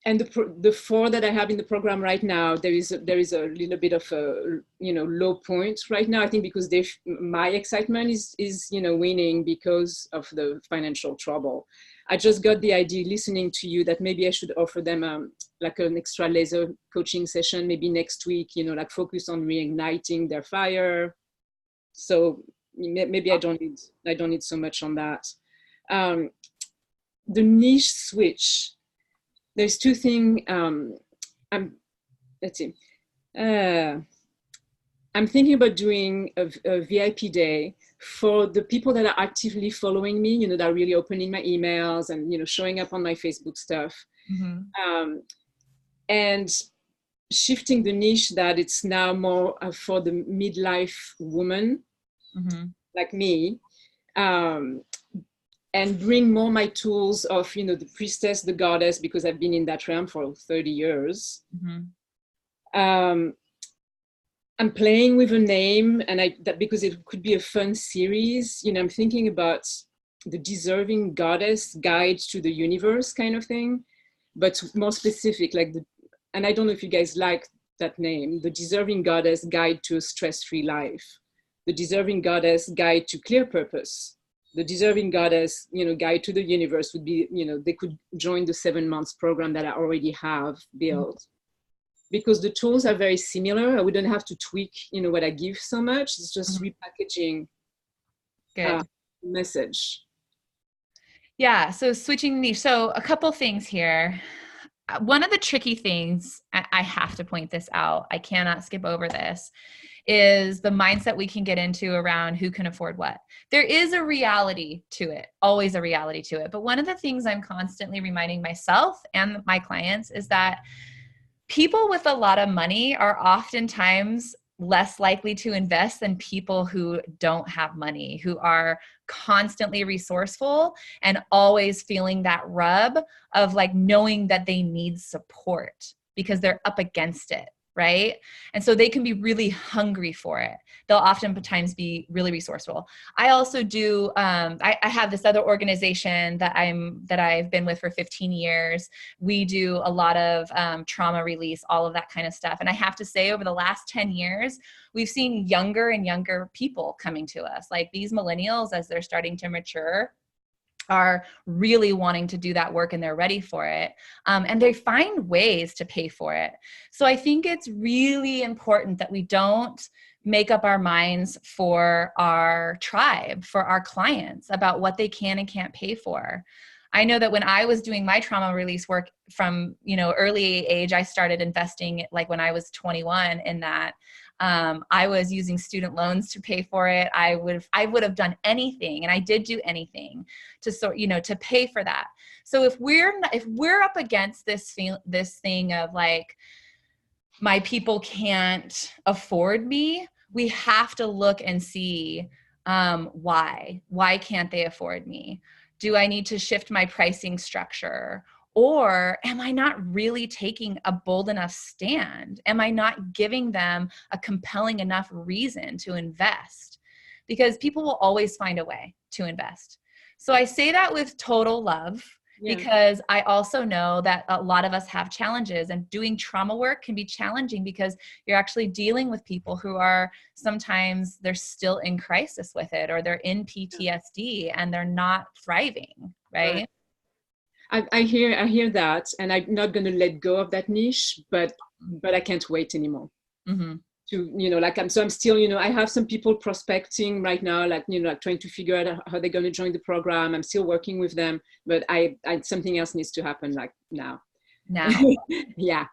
and the 4 that I have in the program right now, there is a little bit of a low point right now. I think because my excitement is waning because of the financial trouble. I just got the idea listening to you that maybe I should offer them like an extra laser coaching session maybe next week. Like focus on reigniting their fire. So maybe I don't need so much on that. The niche switch. There's 2 things. Let's see. I'm thinking about doing a VIP day for the people that are actively following me, that are really opening my emails and, showing up on my Facebook stuff. And shifting the niche that it's now more for the midlife woman like me. And bring more my tools of, the priestess, the goddess, because I've been in that realm for 30 years. I'm playing with a name, and because it could be a fun series. I'm thinking about the Deserving Goddess Guide to the Universe kind of thing, but more specific, and I don't know if you guys like that name, the Deserving Goddess Guide to a Stress-Free Life, the Deserving Goddess Guide to Clear Purpose. The Deserving Goddess, Guide to the Universe would be, they could join the 7 months program that I already have built. Because the tools are very similar. I wouldn't have to tweak, what I give so much. It's just repackaging message. Yeah, so switching niche. So a couple things here. One of the tricky things, I have to point this out, I cannot skip over this, is the mindset we can get into around who can afford what. There is a reality to it, always a reality to it. But one of the things I'm constantly reminding myself and my clients is that people with a lot of money are oftentimes less likely to invest than people who don't have money, who are constantly resourceful and always feeling that rub of like knowing that they need support because they're up against it, right? And so they can be really hungry for it. They'll oftentimes be really resourceful. I also do, I have this other organization that I've been with for 15 years. We do a lot of trauma release, all of that kind of stuff. And I have to say, over the last 10 years, we've seen younger and younger people coming to us, like these millennials, as they're starting to mature, are really wanting to do that work and they're ready for it. And they find ways to pay for it. So I think it's really important that we don't make up our minds for our tribe, for our clients, about what they can and can't pay for. I know that when I was doing my trauma release work from, early age, I started investing like when I was 21 in that. I was using student loans to pay for it. I would have done anything, and I did do anything to pay for that. So if we're up against this thing of like, my people can't afford me, we have to look and see why can't they afford me? Do I need to shift my pricing structure? Or am I not really taking a bold enough stand? Am I not giving them a compelling enough reason to invest? Because people will always find a way to invest. So I say that with total love, because I also know that a lot of us have challenges, and doing trauma work can be challenging because you're actually dealing with people who are sometimes they're still in crisis with it, or they're in PTSD and they're not thriving, right? I hear that, and I'm not going to let go of that niche, but I can't wait anymore. to, you know, like I'm still, you know, I have some people prospecting right now, like, you know, like trying to figure out how they're going to join the program. I'm still working with them, but I something else needs to happen like now. Yeah.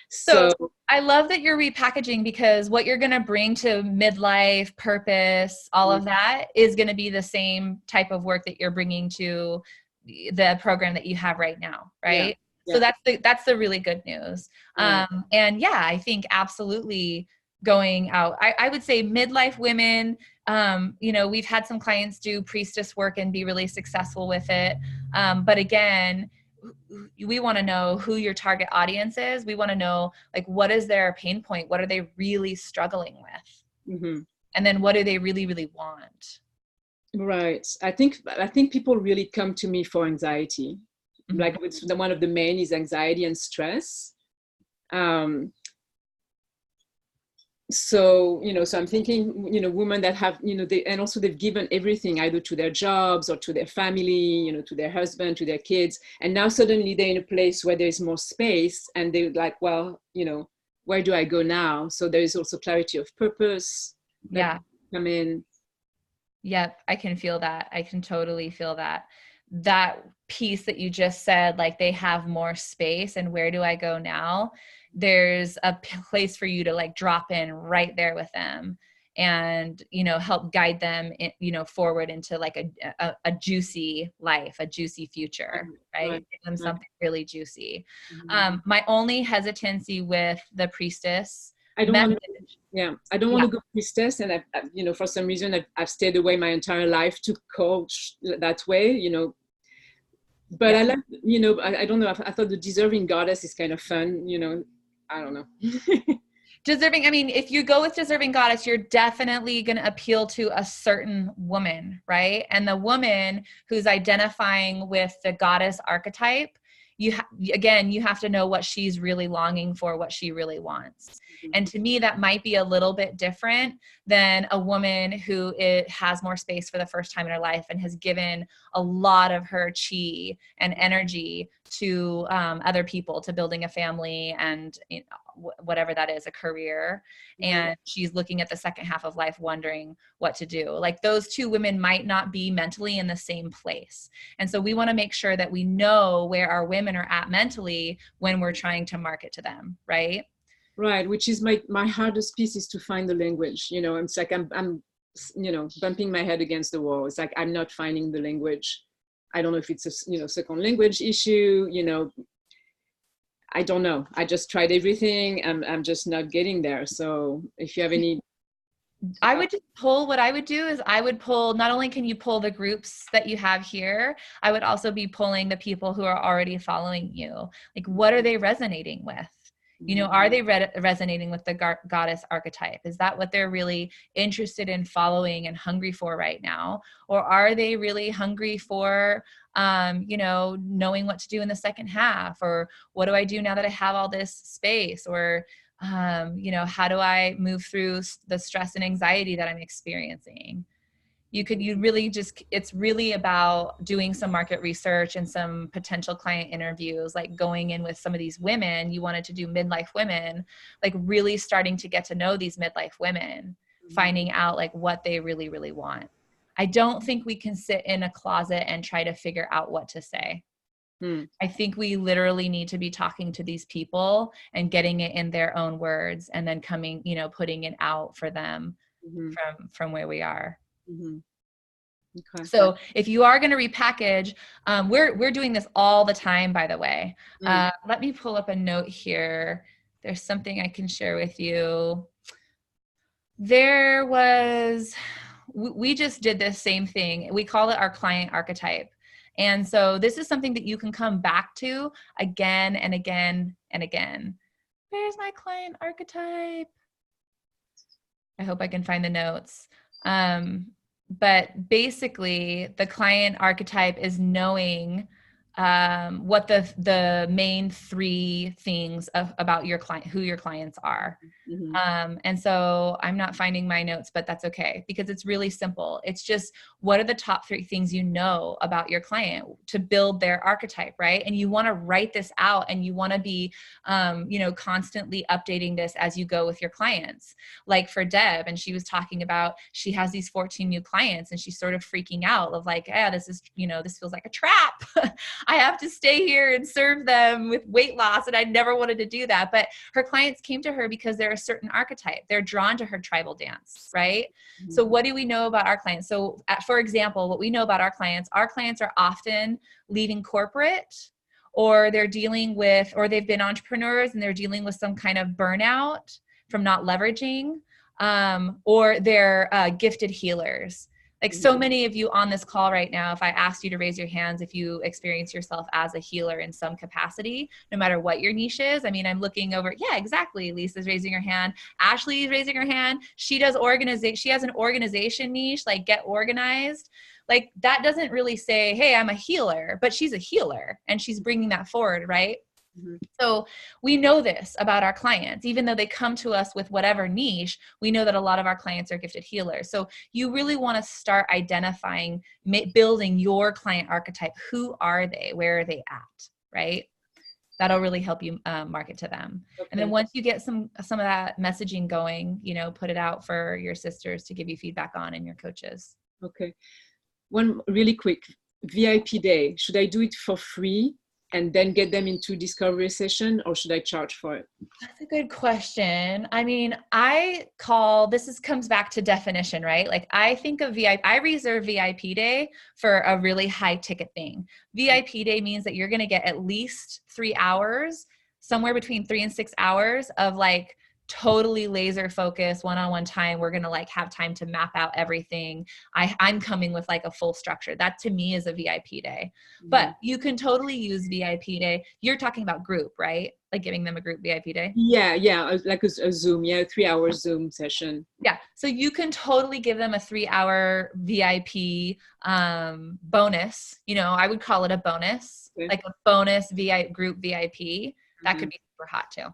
So I love that you're repackaging, because what you're going to bring to midlife, purpose, all of that is going to be the same type of work that you're bringing to the program that you have right now. Right. Yeah. So that's the really good news. And yeah, I think absolutely going out, I would say midlife women, you know, we've had some clients do priestess work and be really successful with it. But again, we want to know who your target audience is. We want to know, like, what is their pain point? What are they really struggling with? And then what do they really, really want? Right. I think people really come to me for anxiety. Like it's one of the main is anxiety and stress. So, you know, so I'm thinking, you know, women that have, you know, and also they've given everything either to their jobs or to their family, you know, to their husband, to their kids. And now suddenly they're in a place where there's more space and they're like, well, you know, where do I go now? So there is also clarity of purpose. Come in. Yep. I can feel that. I can totally feel that. That piece that you just said, like they have more space and where do I go now? There's a place for you to like drop in right there with them and, you know, help guide them, you know, forward into like a juicy life, a juicy future, right? Give them something really juicy. My only hesitancy with the priestess, I don't want to go priestess, and you know, for some reason I've stayed away my entire life to coach that way, you know. But I like, you know, I don't know. I thought the deserving goddess is kind of fun, you know. I don't know. Deserving. I mean, if you go with deserving goddess, you're definitely going to appeal to a certain woman, right? And the woman who's identifying with the goddess archetype, you have to know what she's really longing for, what she really wants. And to me, that might be a little bit different than a woman who has more space for the first time in her life and has given a lot of her chi and energy to other people, to building a family and, you know, whatever that is, a career. And she's looking at the second half of life wondering what to do. Like those two women might not be mentally in the same place. And so we want to make sure that we know where our women are at mentally when we're trying to market to them, right? Right, which is my hardest piece, is to find the language. You know, it's like I'm you know, bumping my head against the wall. It's like I'm not finding the language. I don't know if it's a, you know, second language issue, you know, I don't know. I just tried everything. I'm just not getting there. So if you have any, I would just pull, what I would do is I would pull, not only can you pull the groups that you have here, I would also be pulling the people who are already following you. Like, what are they resonating with? You know, are they resonating with the goddess archetype? Is that what they're really interested in following and hungry for right now? Or are they really hungry for, you know, knowing what to do in the second half? Or what do I do now that I have all this space? Or, you know, how do I move through the stress and anxiety that I'm experiencing? It's really about doing some market research and some potential client interviews, like going in with some of these women. You wanted to do midlife women, like really starting to get to know these midlife women, finding out like what they really, really want. I don't think we can sit in a closet and try to figure out what to say. I think we literally need to be talking to these people and getting it in their own words and then coming, you know, putting it out for them from where we are. Okay. So if you are going to repackage, we're doing this all the time, by the way. Let me pull up a note here. There's something I can share with you. We just did this same thing. We call it our client archetype. And so this is something that you can come back to again and again and again. Where's my client archetype? I hope I can find the notes. But basically, the client archetype is knowing what the main three things about your client, who your clients are. And so I'm not finding my notes, but that's okay, because it's really simple. It's just, what are the top three things you know about your client to build their archetype, right? And you want to write this out, and you want to be, constantly updating this as you go with your clients. Like for Deb, and she was talking about, she has these 14 new clients, and she's sort of freaking out of like, this is, this feels like a trap. I have to stay here and serve them with weight loss. And I never wanted to do that. But her clients came to her because they're a certain archetype. They're drawn to her tribal dance, right? So what do we know about our clients? So for example, what we know about our clients are often leaving corporate, or they're dealing with, or they've been entrepreneurs and they're dealing with some kind of burnout from not leveraging, or they're gifted healers. Like so many of you on this call right now, if I asked you to raise your hands, if you experience yourself as a healer in some capacity, no matter what your niche is. I mean, I'm looking over. Yeah, exactly. Lisa's raising her hand. Ashley's raising her hand. She does organization. She has an organization niche, like get organized. Like that doesn't really say, hey, I'm a healer, but she's a healer and she's bringing that forward, right? So we know this about our clients. Even though they come to us with whatever niche, we know that a lot of our clients are gifted healers. So you really want to start identifying, building your client archetype. Who are they? Where are they at? Right? That'll really help you market to them. Okay. And then once you get some of that messaging going, put it out for your sisters to give you feedback on, and your coaches. Okay. One really quick VIP day. Should I do it for free and then get them into discovery session, or should I charge for it? That's a good question. I mean, comes back to definition, right? Like I think of I reserve VIP day for a really high ticket thing. VIP day means that you're going to get at least 3 hours, somewhere between 3 and 6 hours of like totally laser focused one-on-one time. We're going to like have time to map out everything. I'm coming with like a full structure. That to me is a VIP day, but you can totally use VIP day. You're talking about group, right? Like giving them a group VIP day. Yeah. Like a Zoom, 3 hour Zoom session. Yeah. So you can totally give them a 3 hour VIP bonus. I would call it a bonus, like a bonus group VIP. That could be super hot too.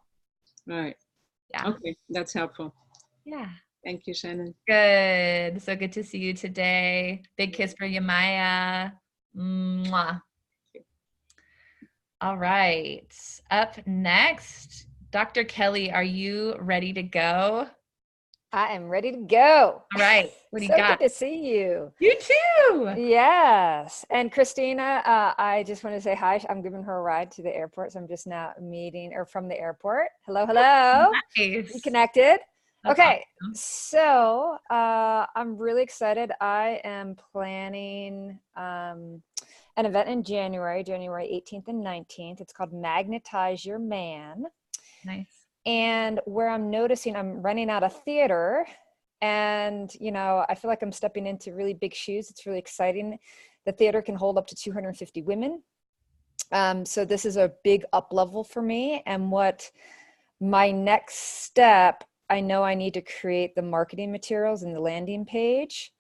Right. Yeah. Okay, that's helpful. Yeah. Thank you, Shannon. Good. So good to see you today. Big kiss for you, Maya. Mwah. All right. Up next, Dr. Kelly, are you ready to go? I am ready to go. All right. What do you so got? Good to see you. You too. Yes. And Christina, I just want to say hi. I'm giving her a ride to the airport. So I'm just now from the airport. Hello. Nice. We connected. That's okay. awesome. So I'm really excited. I am planning an event in January 18th and 19th. It's called Magnetize Your Man. Nice. And where I'm noticing I'm running out of theater, and, I feel like I'm stepping into really big shoes. It's really exciting. The theater can hold up to 250 women. So this is a big up level for me. And what my next step, I know I need to create the marketing materials and the landing page.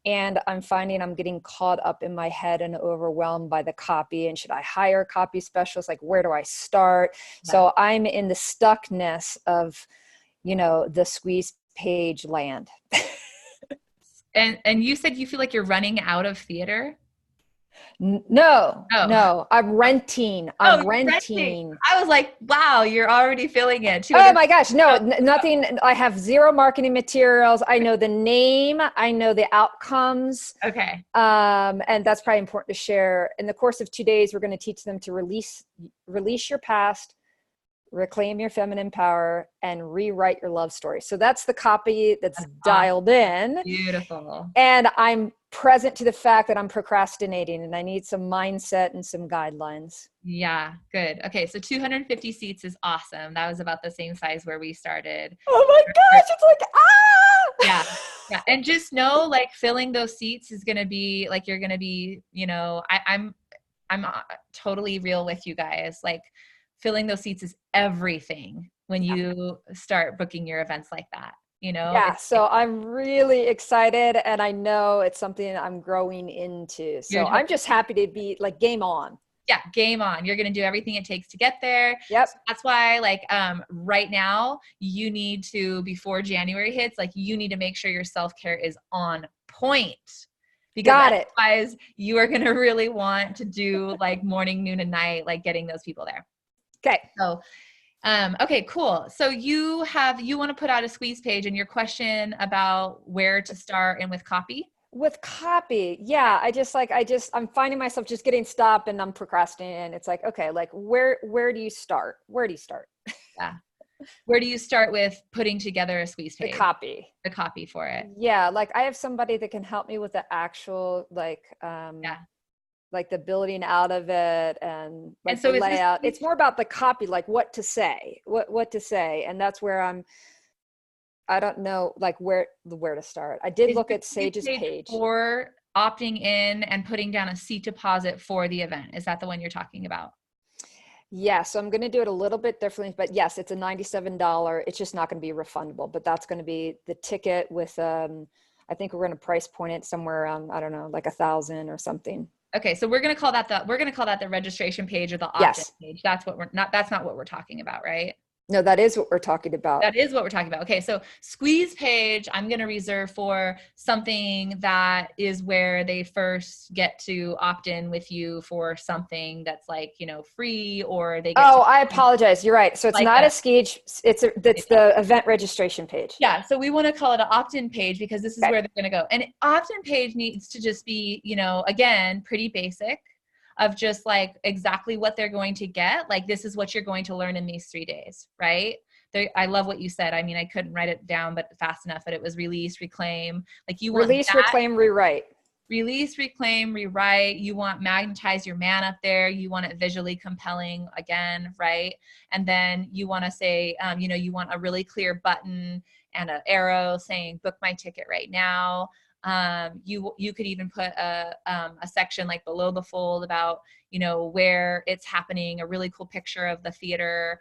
And I'm finding I'm getting caught up in my head and overwhelmed by the copy. And should I hire a copy specialist? Like, where do I start? Yeah. So I'm in the stuckness of, the squeeze page land. And you said you feel like you're running out of theater? No, I'm renting. I'm renting. I was like, wow, you're already feeling it. Oh my gosh. No, nothing. I have zero marketing materials. I know the name. I know the outcomes. Okay. And that's probably important to share. In the course of 2 days, we're going to teach them to release your past, reclaim your feminine power, and rewrite your love story. So that's the copy that's dialed in. Beautiful. And I'm present to the fact that I'm procrastinating and I need some mindset and some guidelines. Yeah, good. Okay, so 250 seats is awesome. That was about the same size where we started. Oh my gosh, it's like, Yeah. And just know, like, filling those seats is going to be, like, you're going to be, I'm totally real with you guys. Like, filling those seats is everything when you start booking your events like that. Yeah. So I'm really excited, and I know it's something I'm growing into. So I'm just happy to be like game on. yeah, game on. You're going to do everything it takes to get there. Yep. So that's why, like, right now you need to, before January hits, like, you need to make sure your self-care is on point, because Got it. otherwise you are going to really want to do like morning, noon, and night, like getting those people there. Okay. So, okay, cool. So you want to put out a squeeze page, and your question about where to start and with copy? With copy, yeah, I'm finding myself just getting stopped and I'm procrastinating. It's like, okay, like where do you start? Where do you start? Yeah. Where do you start with putting together a squeeze page? The copy for it. Yeah, like I have somebody that can help me with the actual like like the building out of it and like so the layout. It's more about the copy, like what to say, what to say, and that's where I don't know like where to start. I did look at Sage's page for opting in and putting down a seat deposit for the event. Is that the one you're talking about? Yeah, so I'm going to do it a little bit differently, but yes, it's a $97. It's just not going to be refundable, but that's going to be the ticket with, I think we're going to price point it somewhere around, I don't know, like 1,000 or something. Okay. So we're going to call that the registration page or the opt-in page. That's not what we're talking about, right? No, that is what we're talking about. That is what we're talking about. Okay, so squeeze page, I'm going to reserve for something that is where they first get to opt in with you for something that's like, free, or they get I apologize. You're right. So it's like not a Skege. It's the event registration page. Yeah. So we want to call it an opt-in page because this is where they're going to go. And opt-in page needs to just be, again, pretty basic, of just like exactly what they're going to get. Like, this is what you're going to learn in these 3 days, right? I love what you said. I mean, I couldn't write it down, but fast enough, but it was release, reclaim. Like you want release, reclaim, rewrite. Release, reclaim, rewrite. You want magnetize your man up there. You want it visually compelling again, right? And then you want to say, you want a really clear button and an arrow saying book my ticket right now. You could even put a section like below the fold about, where it's happening, a really cool picture of the theater,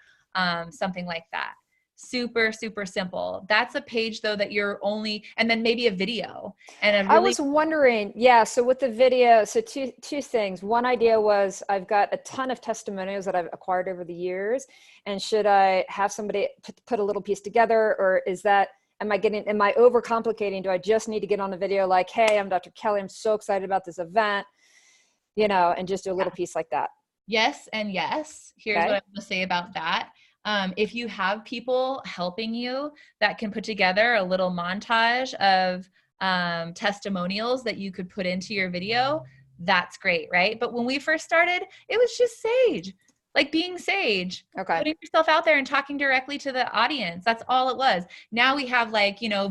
something like that. Super, super simple. That's a page though that you're only, and then maybe a video. And I was wondering, so with the video, so two things. One idea was I've got a ton of testimonials that I've acquired over the years, and should I have somebody put a little piece together, or am I overcomplicating? Do I just need to get on a video like, hey, I'm Dr. Kelly, I'm so excited about this event, and just do a little piece like that? Yes and yes. Here's what I'm going to say about that. If you have people helping you that can put together a little montage of testimonials that you could put into your video, that's great, right? But when we first started, it was just Sage. Like being Sage, putting yourself out there and talking directly to the audience. That's all it was. Now we have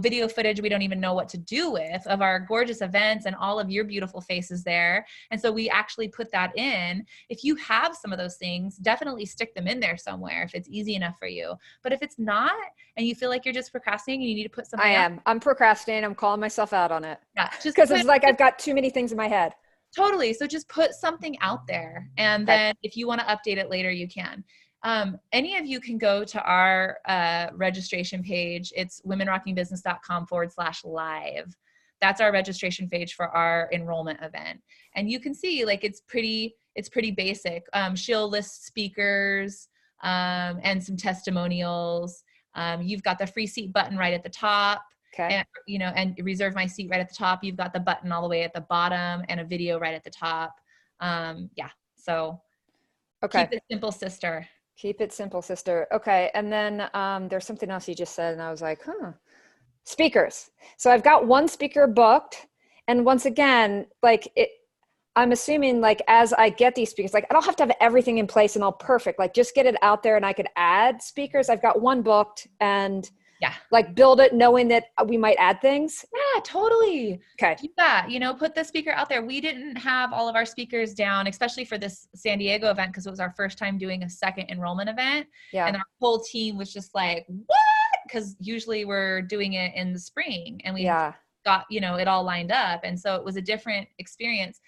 video footage we don't even know what to do with of our gorgeous events and all of your beautiful faces there. And so we actually put that in. If you have some of those things, definitely stick them in there somewhere if it's easy enough for you. But if it's not, and you feel like you're just procrastinating and you need to put something I'm procrastinating. I'm calling myself out on it. Yeah. Just because it's like I've got too many things in my head. Totally. So just put something out there. And then if you want to update it later, you can. Any of you can go to our registration page. It's womenrockingbusiness.com/live. That's our registration page for our enrollment event. And you can see it's pretty basic. She'll list speakers and some testimonials. You've got the free seat button right at the top. Okay. And reserve my seat right at the top. You've got the button all the way at the bottom and a video right at the top. So keep it simple, sister. Keep it simple, sister. Okay. And then there's something else you just said, and I was like, speakers. So I've got one speaker booked. And once again, I'm assuming as I get these speakers, I don't have to have everything in place and all perfect, just get it out there and I could add speakers. I've got one booked and build it knowing that we might add things. Yeah, totally. Okay. Do that, put the speaker out there. We didn't have all of our speakers down, especially for this San Diego event, because it was our first time doing a second enrollment event. Yeah. And our whole team was just like, what? Because usually we're doing it in the spring and we got, it all lined up. And so it was a different experience.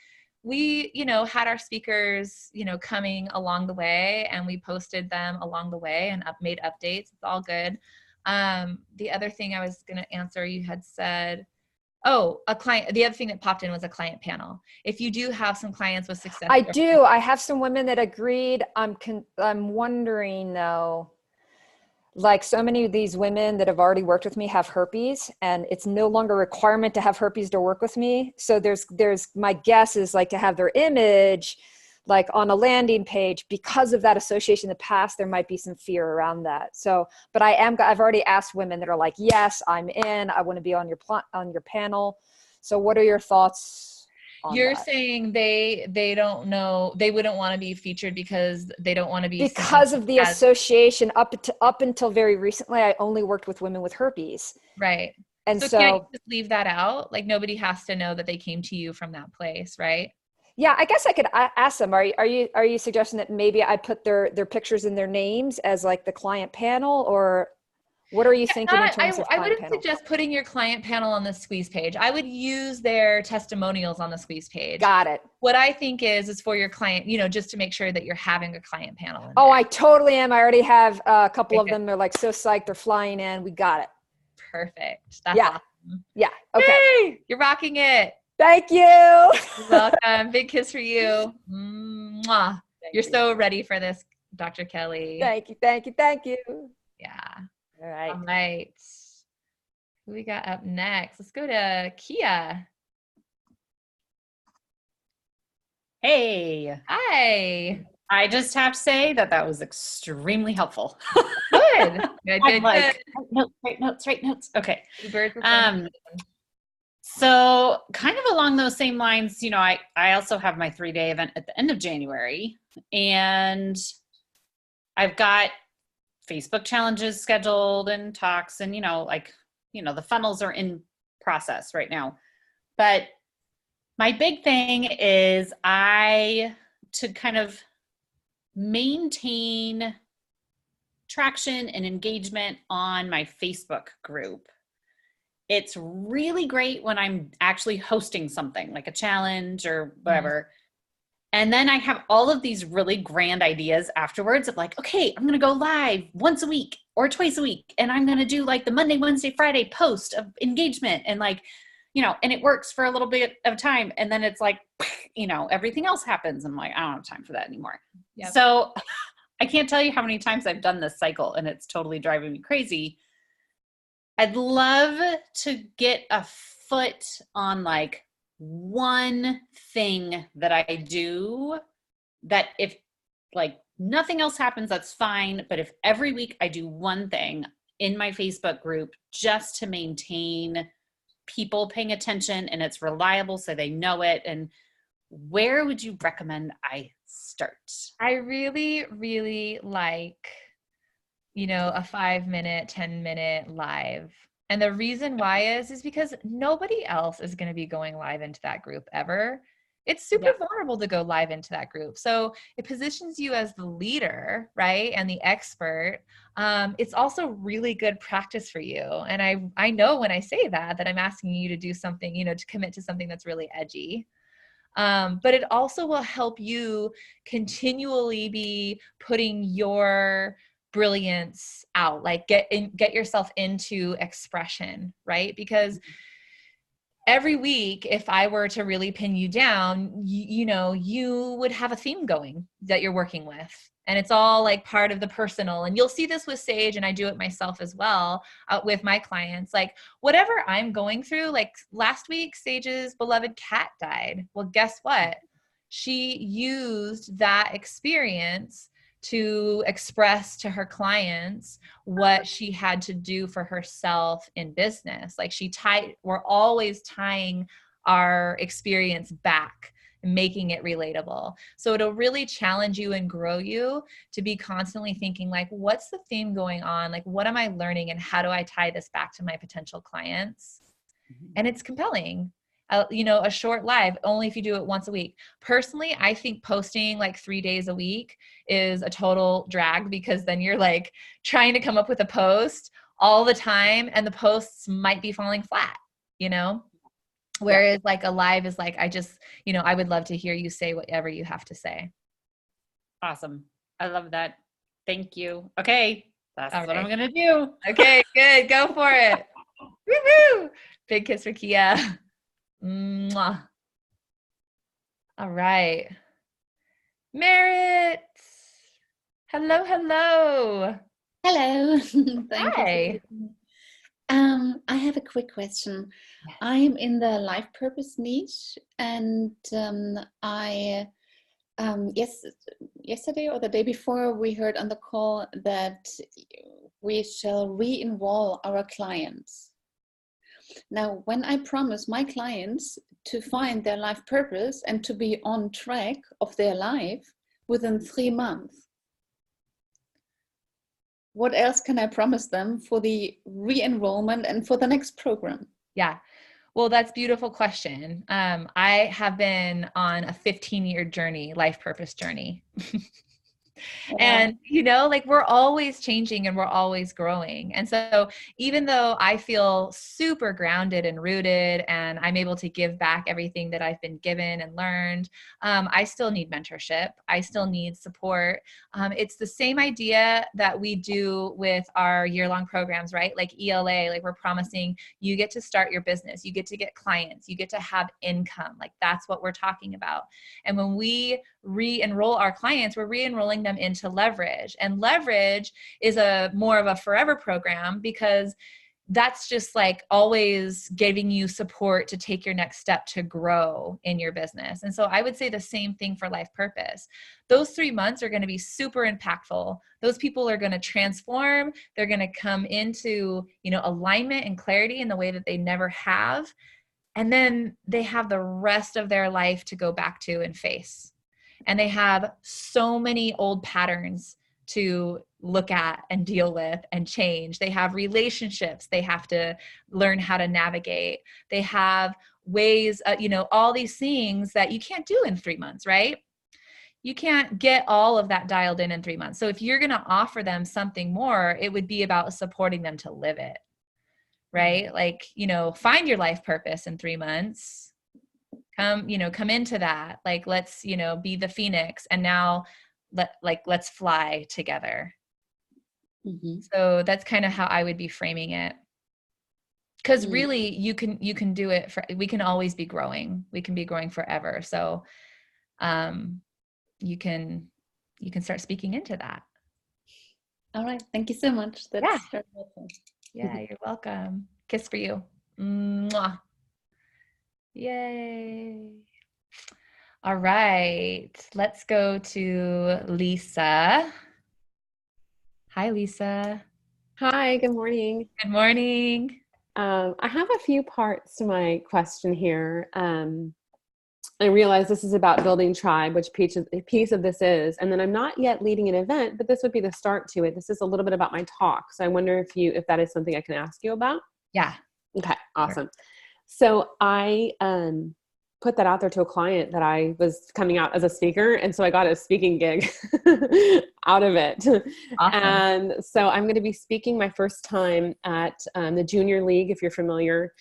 We, had our speakers, coming along the way, and we posted them along the way and made updates. It's all good. The other thing I was going to answer, you had said, Oh, a client. The other thing that popped in was a client panel. If you do have some clients with success. I do. I have some women that agreed. I'm wondering though, like so many of these women that have already worked with me have herpes, and it's no longer a requirement to have herpes to work with me. So there's my guess is like to have their image like on a landing page. Because of that association in the past, there might be some fear around that. So, but I've already asked women that are like, yes, I'm in, I want to be on your panel. So what are your thoughts on You're that? saying they don't know, they wouldn't want to be featured because they don't want to be Because of the association. Up until very recently, I only worked with women with herpes. Right. And so can't you just leave that out? Like nobody has to know that they came to you from that place, right? Yeah, I guess I could ask them. Are you suggesting that maybe I put their pictures and their names as like the client panel, or what are you thinking in terms of I client wouldn't panel? suggest putting your client panel on the squeeze page. I would use their testimonials on the squeeze page. Got it. What I think is for your client, just to make sure that you're having a client panel. In Oh, there. I totally am. I already have a couple of them. They're like so psyched. They're flying in. We got it. Perfect. That's awesome. Yeah. Okay. Yay! You're rocking it. Thank you. You're welcome. Big kiss for you. Mwah. You're so ready for this, Dr. Kelly. Thank you. Thank you. Thank you. Yeah. All right. All right. Who we got up next? Let's go to Kia. Hey. Hi. I just have to say that was extremely helpful. Good. Good. Like, right notes. Okay. Birds So kind of along those same lines, I also have my 3-day event at the end of January, and I've got Facebook challenges scheduled and talks, and the funnels are in process right now. But my big thing is to kind of maintain traction and engagement on my Facebook group. It's really great when I'm actually hosting something like a challenge or whatever. And then I have all of these really grand ideas afterwards of like, okay, I'm going to go live once a week or twice a week. And I'm going to do like the Monday, Wednesday, Friday post of engagement. And like, and it works for a little bit of time. And then it's like, everything else happens. I'm like, I don't have time for that anymore. Yep. So I can't tell you how many times I've done this cycle, and it's totally driving me crazy. I'd love to get a foot on like one thing that I do that if like nothing else happens, that's fine. But if every week I do one thing in my Facebook group just to maintain people paying attention and it's reliable so they know it, and where would you recommend I start? I really, really like, a 5-minute, 10-minute live. And the reason why is because nobody else is going to be going live into that group ever. It's super vulnerable to go live into that group. So it positions you as the leader, right? And the expert. It's also really good practice for you. And I know when I say that I'm asking you to do something, to commit to something that's really edgy. But it also will help you continually be putting your brilliance out, like get yourself into expression, right? Because every week, if I were to really pin you down, you would have a theme going that you're working with. And it's all like part of the personal. And you'll see this with Sage, and I do it myself as well with my clients. Like whatever I'm going through, like last week, Sage's beloved cat died. Well, guess what? She used that experience to express to her clients what she had to do for herself in business. Like we're always tying our experience back, making it relatable. So it'll really challenge you and grow you to be constantly thinking like, what's the theme going on? Like, what am I learning and how do I tie this back to my potential clients? And it's compelling. A short live, only if you do it once a week. Personally, I think posting like 3 days a week is a total drag, because then you're like trying to come up with a post all the time and the posts might be falling flat, whereas like a live is like, I would love to hear you say whatever you have to say. Awesome. I love that. Thank you. Okay. That's what I'm going to do. Okay, good. Go for it. Woo-hoo! Big kiss for Kia. Mwah. All right. Merritt. Hello, hello. Hello. Thank Hi. you. I have a quick question. I am in the life purpose niche, and yesterday or the day before, we heard on the call that we shall re-enroll our clients. Now, when I promise my clients to find their life purpose and to be on track of their life within 3 months, what else can I promise them for the re-enrollment and for the next program? Yeah. Well, that's a beautiful question. I have been on a 15-year journey, life purpose journey. And, like we're always changing and we're always growing. And so even though I feel super grounded and rooted and I'm able to give back everything that I've been given and learned, I still need mentorship. I still need support. It's the same idea that we do with our year-long programs, right? Like ELA, like we're promising you get to start your business, you get to get clients, you get to have income. Like that's what we're talking about. And when we re-enroll our clients, we're re-enrolling them into leverage. And leverage is more of a forever program because that's just like always giving you support to take your next step to grow in your business. And so I would say the same thing for life purpose. Those 3 months are going to be super impactful. Those people are going to transform. They're going to come into, alignment and clarity in the way that they never have. And then they have the rest of their life to go back to and face. And they have so many old patterns to look at and deal with and change. They have relationships they have to learn how to navigate. They have ways, all these things that you can't do in 3 months, right? You can't get all of that dialed in 3 months. So if you're going to offer them something more, it would be about supporting them to live it, right? Like, find your life purpose in 3 months. Come into that. Like, let's, be the phoenix and now let's fly together. Mm-hmm. So that's kind of how I would be framing it. Cause really you can do it we can always be growing. We can be growing forever. So, you can start speaking into that. All right. Thank you so much. That's very helpful. Yeah, you're welcome. Kiss for you. Mwah. Yay. All right. Let's go to Lisa. Hi, Lisa. Hi, good morning. Good morning. I have a few parts to my question here. I realize this is about building tribe, which a piece of this is, and then I'm not yet leading an event, but this would be the start to it. This is a little bit about my talk. So I wonder if that is something I can ask you about. Yeah. Okay, awesome. So I put that out there to a client that I was coming out as a speaker. And so I got a speaking gig out of it. Awesome. And so I'm going to be speaking my first time at the Junior League, if you're familiar,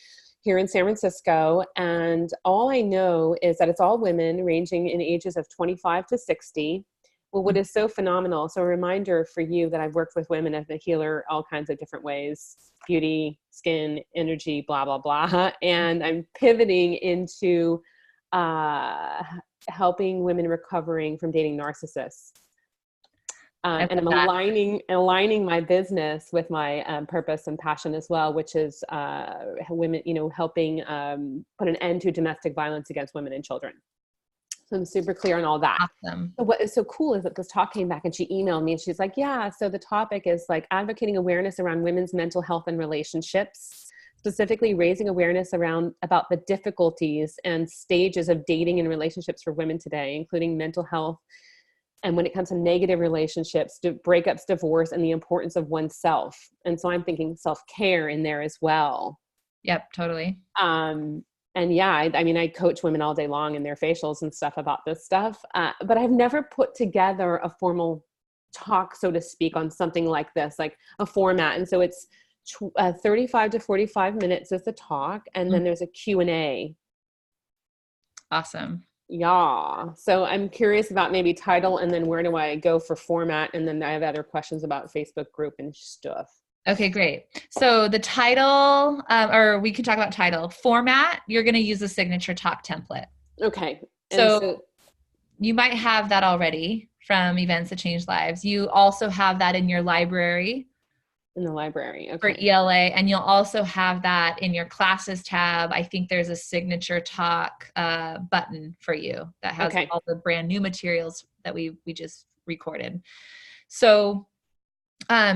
here in San Francisco. And all I know is that it's all women ranging in ages of 25 to 60. Well, what is so phenomenal, so a reminder for you that I've worked with women as a healer all kinds of different ways, beauty, skin, energy, blah, blah, blah. And I'm pivoting into helping women recovering from dating narcissists. And I'm aligning my business with my purpose and passion as well, which is women, helping put an end to domestic violence against women and children. So I'm super clear on all that. Awesome. So what is so cool is that this talk came back and she emailed me and she's like, yeah, so the topic is like advocating awareness around women's mental health and relationships, specifically raising awareness about the difficulties and stages of dating and relationships for women today, including mental health. And when it comes to negative relationships, breakups, divorce, and the importance of oneself. And so I'm thinking self-care in there as well. Yep, totally. And yeah, I coach women all day long in their facials and stuff about this stuff. But I've never put together a formal talk, so to speak, on something like this, like a format. And so it's 35 to 45 minutes is the talk. And then there's a Q&A. Awesome. Yeah. So I'm curious about maybe title and then where do I go for format? And then I have other questions about Facebook group and stuff. Okay, great. So the title, or we can talk about title. Format, you're going to use the signature talk template. Okay. And So you might have that already from Events That Change Lives. You also have that in your library. In the library, For okay. ELA, and you'll also have that in your classes tab. I think there's a signature talk button for you that has all the brand new materials that we just recorded. So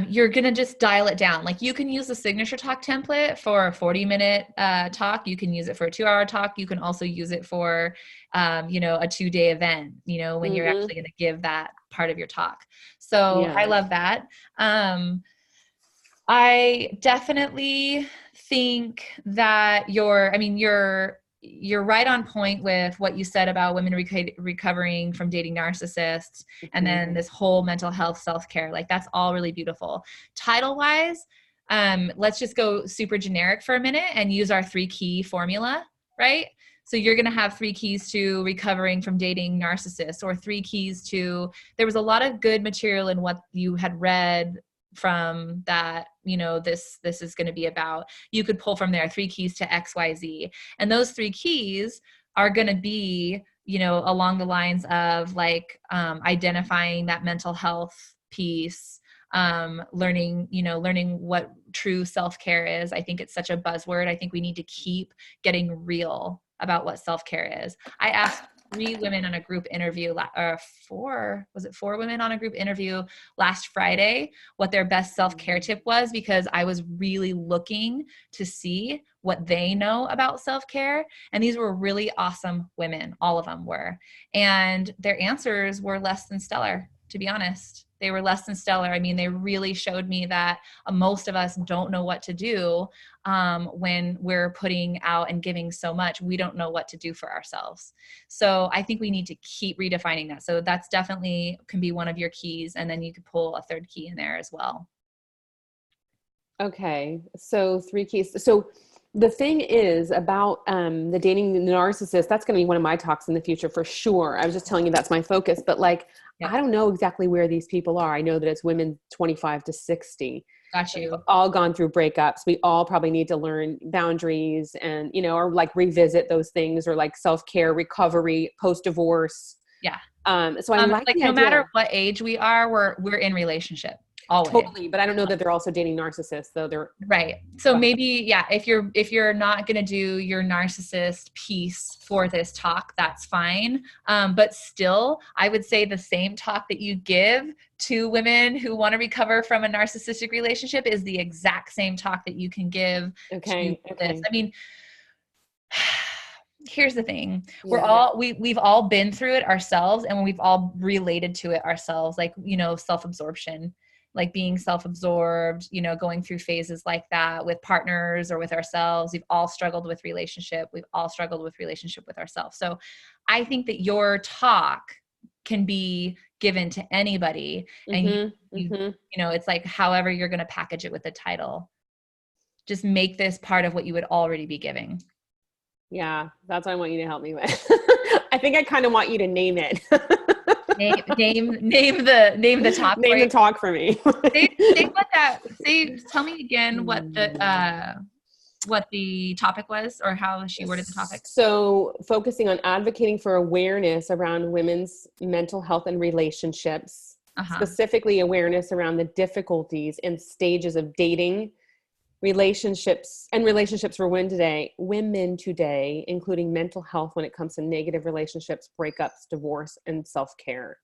you're going to just dial it down. Like you can use the signature talk template for a 40-minute talk. You can use it for a 2-hour talk. You can also use it for, a 2-day event, when you're actually going to give that part of your talk. So I love that. I definitely think that you're right on point with what you said about women recovering from dating narcissists, and then this whole mental health self-care. Like that's all really beautiful. Title wise, let's just go super generic for a minute and use our 3 key formula, right? So you're going to have 3 keys to recovering from dating narcissists, or 3 keys to, there was a lot of good material in what you had read from that, this is going to be about. You could pull from there 3 keys to XYZ. And those 3 keys are going to be, along the lines of like identifying that mental health piece, learning what true self-care is. I think it's such a buzzword. I think we need to keep getting real about what self-care is. I asked 3 women on a group interview, or 4 women on a group interview last Friday what their best self-care tip was, because I was really looking to see what they know about self-care. And these were really awesome women. All of them were. And their answers were less than stellar, to be honest. They were less than stellar. I mean, they really showed me that most of us don't know what to do when we're putting out and giving so much. We don't know what to do for ourselves. So I think we need to keep redefining that. So that's definitely can be one of your keys. And then you could pull a 3rd key in there as well. Okay. So 3 keys. So the thing is about the dating the narcissist, that's going to be one of my talks in the future for sure. I was just telling you that's my focus, but like, I don't know exactly where these people are. I know that it's women 25 to 60. Got you. We've all gone through breakups. We all probably need to learn boundaries and, or like revisit those things, or like self-care, recovery, post-divorce. Yeah. So I like no matter what age we are, we're in relationship. Always. Totally, but I don't know that they're also dating narcissists, though. They're right. So maybe, if you're not going to do your narcissist piece for this talk, that's fine. But still, I would say the same talk that you give to women who want to recover from a narcissistic relationship is the exact same talk that you can give to this. I mean, here's the thing. We've all been through it ourselves, and we've all related to it ourselves, like, self-absorption. Like being self-absorbed, going through phases like that with partners or with ourselves. We've all struggled with relationship. We've all struggled with relationship with ourselves. So I think that your talk can be given to anybody, and it's like however you're going to package it with the title. Just make this part of what you would already be giving. Yeah, that's what I want you to help me with. I think I kind of want you to name it. name the talk. Name the talk for me. Tell me again what the topic was, or how she worded the topic. So focusing on advocating for awareness around women's mental health and relationships, specifically awareness around the difficulties and stages of dating, relationships for women today, including mental health when it comes to negative relationships, breakups, divorce, and self-care.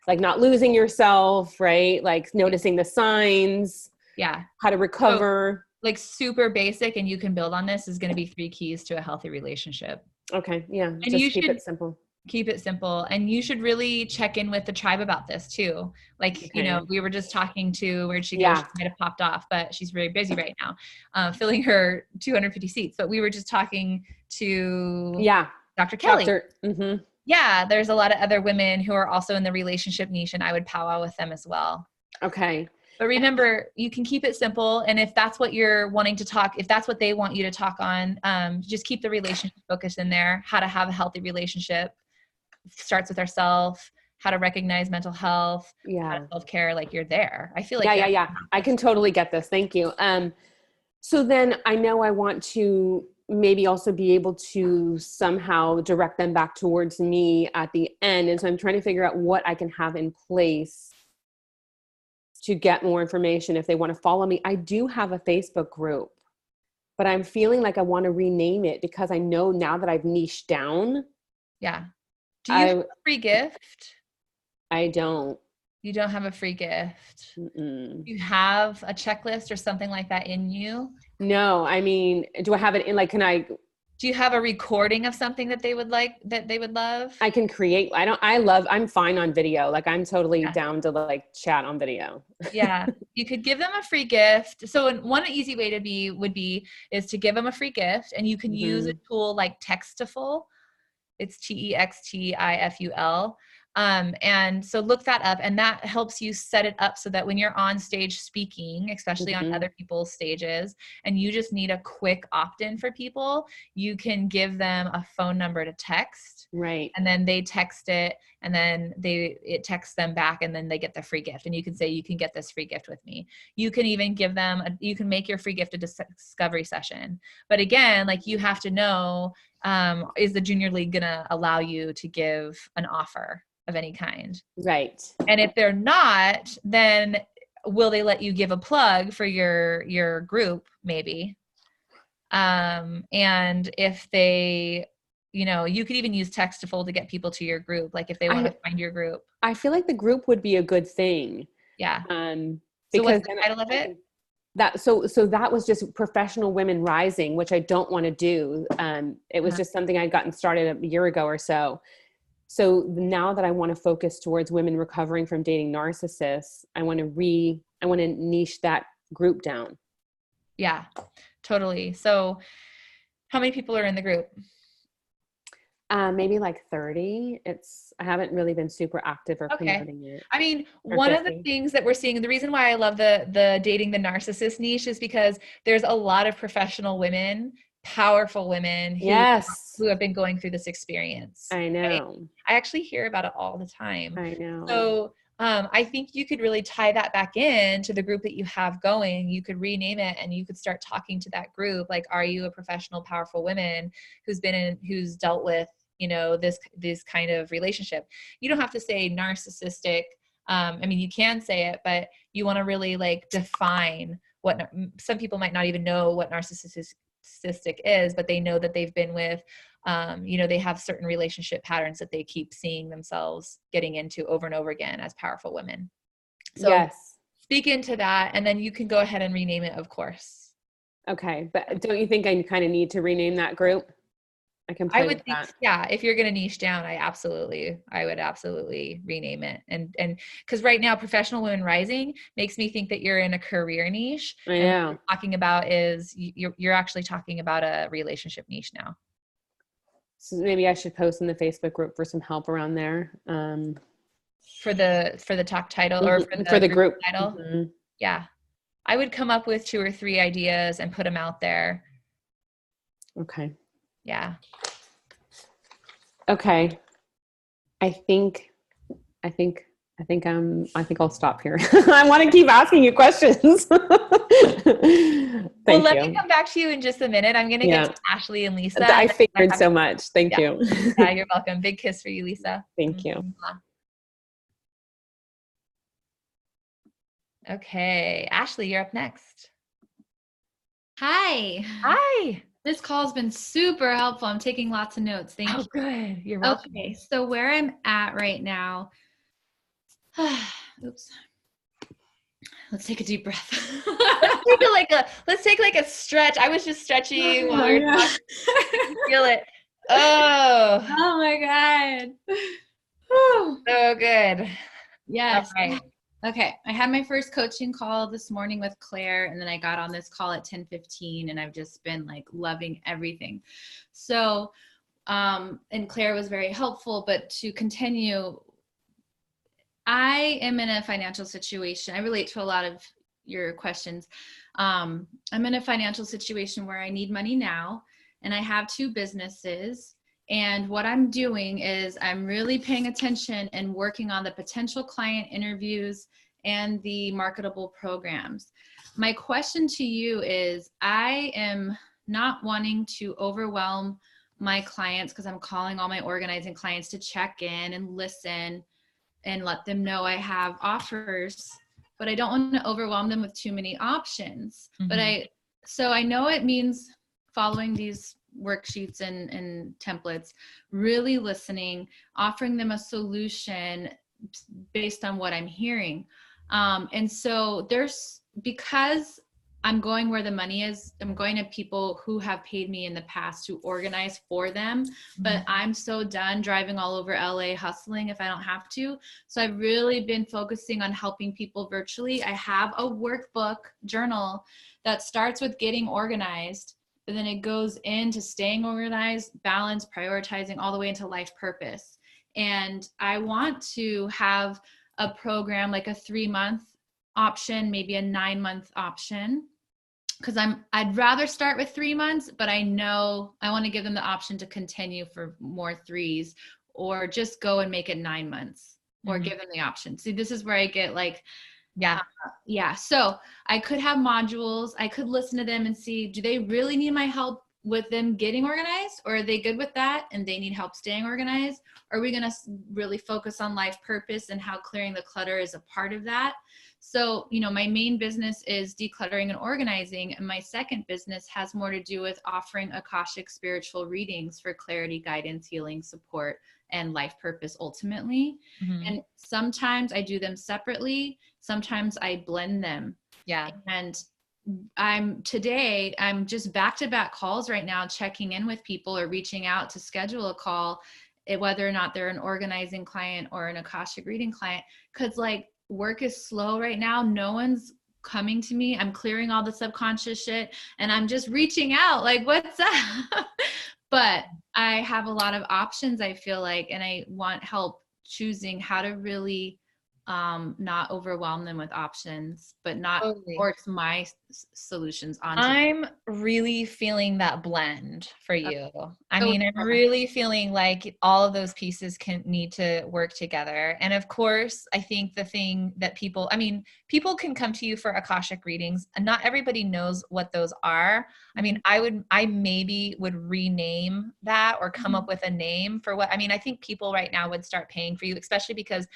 Like not losing yourself, right? Like noticing the signs. Yeah. How to recover. So, like super basic, and you can build on this, is going to be 3 keys to a healthy relationship. Okay. Yeah. And just keep it simple. Keep it simple. And you should really check in with the tribe about this too. Like, we were just talking to, where'd she go? She might have popped off, but she's very busy right now, filling her 250 seats. But we were just talking to Dr. Kelly. Yeah, there's a lot of other women who are also in the relationship niche, and I would powwow with them as well. Okay. But remember, you can keep it simple. And if that's what you're wanting to talk, if that's what they want you to talk on, just keep the relationship focus in there. How to have a healthy relationship. Starts with ourselves. how to recognize mental health, how Yeah. to self-care, like you're there. I feel like Yeah. I can totally get this. Thank you. So then I know I want to maybe also be able to somehow direct them back towards me at the end. And so I'm trying to figure out what I can have in place to get more information if they want to follow me. I do have a Facebook group, but I'm feeling like I want to rename it because I know now that I've niched down. Yeah. Do you have a free gift? I don't. You don't have a free gift. Mm-mm. You have a checklist or something like that in you? No, I mean, do I have it in, like, do you have a recording of something that they would love? I can create. I'm fine on video. Like, I'm totally down to like chat on video. Yeah. You could give them a free gift. So one easy way is to give them a free gift, and you can use a tool like Textiful. It's Textiful. And so look that up, and that helps you set it up so that when you're on stage speaking, especially on other people's stages, and you just need a quick opt-in for people, you can give them a phone number to text. Right. And then they text it, and then it texts them back, and then they get the free gift. And you can say, you can get this free gift with me. You can even give them, you can make your free gift a discovery session. But again, like, you have to know, is the junior league going to allow you to give an offer of any kind? Right. And if they're not, then will they let you give a plug for your group? Maybe. And if they, you could even use Textiful to get people to your group. Like, if they want to find your group. I feel like the group would be a good thing. Yeah. Because so what's the title of it? So that was just Professional Women Rising, which I don't want to do. It was just something I'd gotten started a year ago or so. So now that I want to focus towards women recovering from dating narcissists, I want to niche that group down. Yeah, totally. So how many people are in the group? Maybe like 30. I haven't really been super active or promoting it. I mean, one of the things that we're seeing, the reason why I love the dating the narcissist niche is because there's a lot of professional women, powerful women who have been going through this experience. I know. Right? I actually hear about it all the time. I know. So I think you could really tie that back in to the group that you have going. You could rename it, and you could start talking to that group. Like, are you a professional, powerful woman who's dealt with, this kind of relationship? You don't have to say narcissistic. I mean, you can say it, but you want to really like define what. Some people might not even know what narcissistic is, but they know that they've been with, they have certain relationship patterns that they keep seeing themselves getting into over and over again as powerful women. So speak into that, and then you can go ahead and rename it, of course. Okay. But don't you think I kind of need to rename that group? I would think, if you're going to niche down, I would absolutely rename it. And because right now, Professional Women Rising makes me think that you're in a career niche. I know. And what you're talking about is you're actually talking about a relationship niche now. So maybe I should post in the Facebook group for some help around there. For the talk title or for the group title. Yeah. I would come up with 2 or 3 ideas and put them out there. Okay. Yeah. Okay. I think I'll stop here. I want to keep asking you questions. Thank Let me come back to you in just a minute. I'm going to get to Ashley and Lisa. I figured so much. Thank you. Yeah, you're welcome. Big kiss for you, Lisa. Thank you. Okay. Ashley, you're up next. Hi. Hi. This call has been super helpful. I'm taking lots of notes. Thank you. Oh, good. You're welcome. Okay. So where I'm at right now, oops. Let's take a deep breath. let's take like a stretch. I was just stretching while we were talking. Feel it. Oh my God. So good. Yes. All right. Okay. I had my first coaching call this morning with Claire, and then I got on this call at 10:15, and I've just been like loving everything. So, and Claire was very helpful, but to continue, I am in a financial situation. I relate to a lot of your questions. I'm in a financial situation where I need money now, and I have 2 businesses, And what I'm doing is I'm really paying attention and working on the potential client interviews and the marketable programs. My question to you is, I am not wanting to overwhelm my clients because I'm calling all my organizing clients to check in and listen and let them know I have offers, but I don't want to overwhelm them with too many options. So I know it means following these worksheets and templates, really listening, offering them a solution based on what I'm hearing. And so because I'm going where the money is, I'm going to people who have paid me in the past to organize for them, but I'm so done driving all over LA hustling if I don't have to. So I've really been focusing on helping people virtually. I have a workbook journal that starts with getting organized, but then it goes into staying organized, balance, prioritizing, all the way into life purpose. And I want to have a program like a 3-month option, maybe a 9-month option, because I'd rather start with 3 months, but I know I want to give them the option to continue for more 3s, or just go and make it 9 months, or give them the option. See, this is where I get like, yeah. So I could have modules. I could listen to them and see, do they really need my help with them getting organized, or are they good with that and they need help staying organized? Are we going to really focus on life purpose and how clearing the clutter is a part of that? So, my main business is decluttering and organizing, and my second business has more to do with offering Akashic spiritual readings for clarity, guidance, healing, support, and life purpose ultimately. And sometimes I do them separately. Sometimes I blend them. Yeah. And I'm just back-to-back calls right now, checking in with people or reaching out to schedule a call, whether or not they're an organizing client or an Akashic reading client. Cause like work is slow right now. No one's coming to me. I'm clearing all the subconscious shit and I'm just reaching out like, what's up? But I have a lot of options, I feel like, and I want help choosing how to really not overwhelm them with options, but not force my solutions onto them. I'm really feeling that blend for you. I mean, I'm really feeling like all of those pieces need to work together. And of course, I think the thing that people can come to you for Akashic readings, and not everybody knows what those are. I mean, I maybe would rename that or come up with a name for what, I think people right now would start paying for you, especially because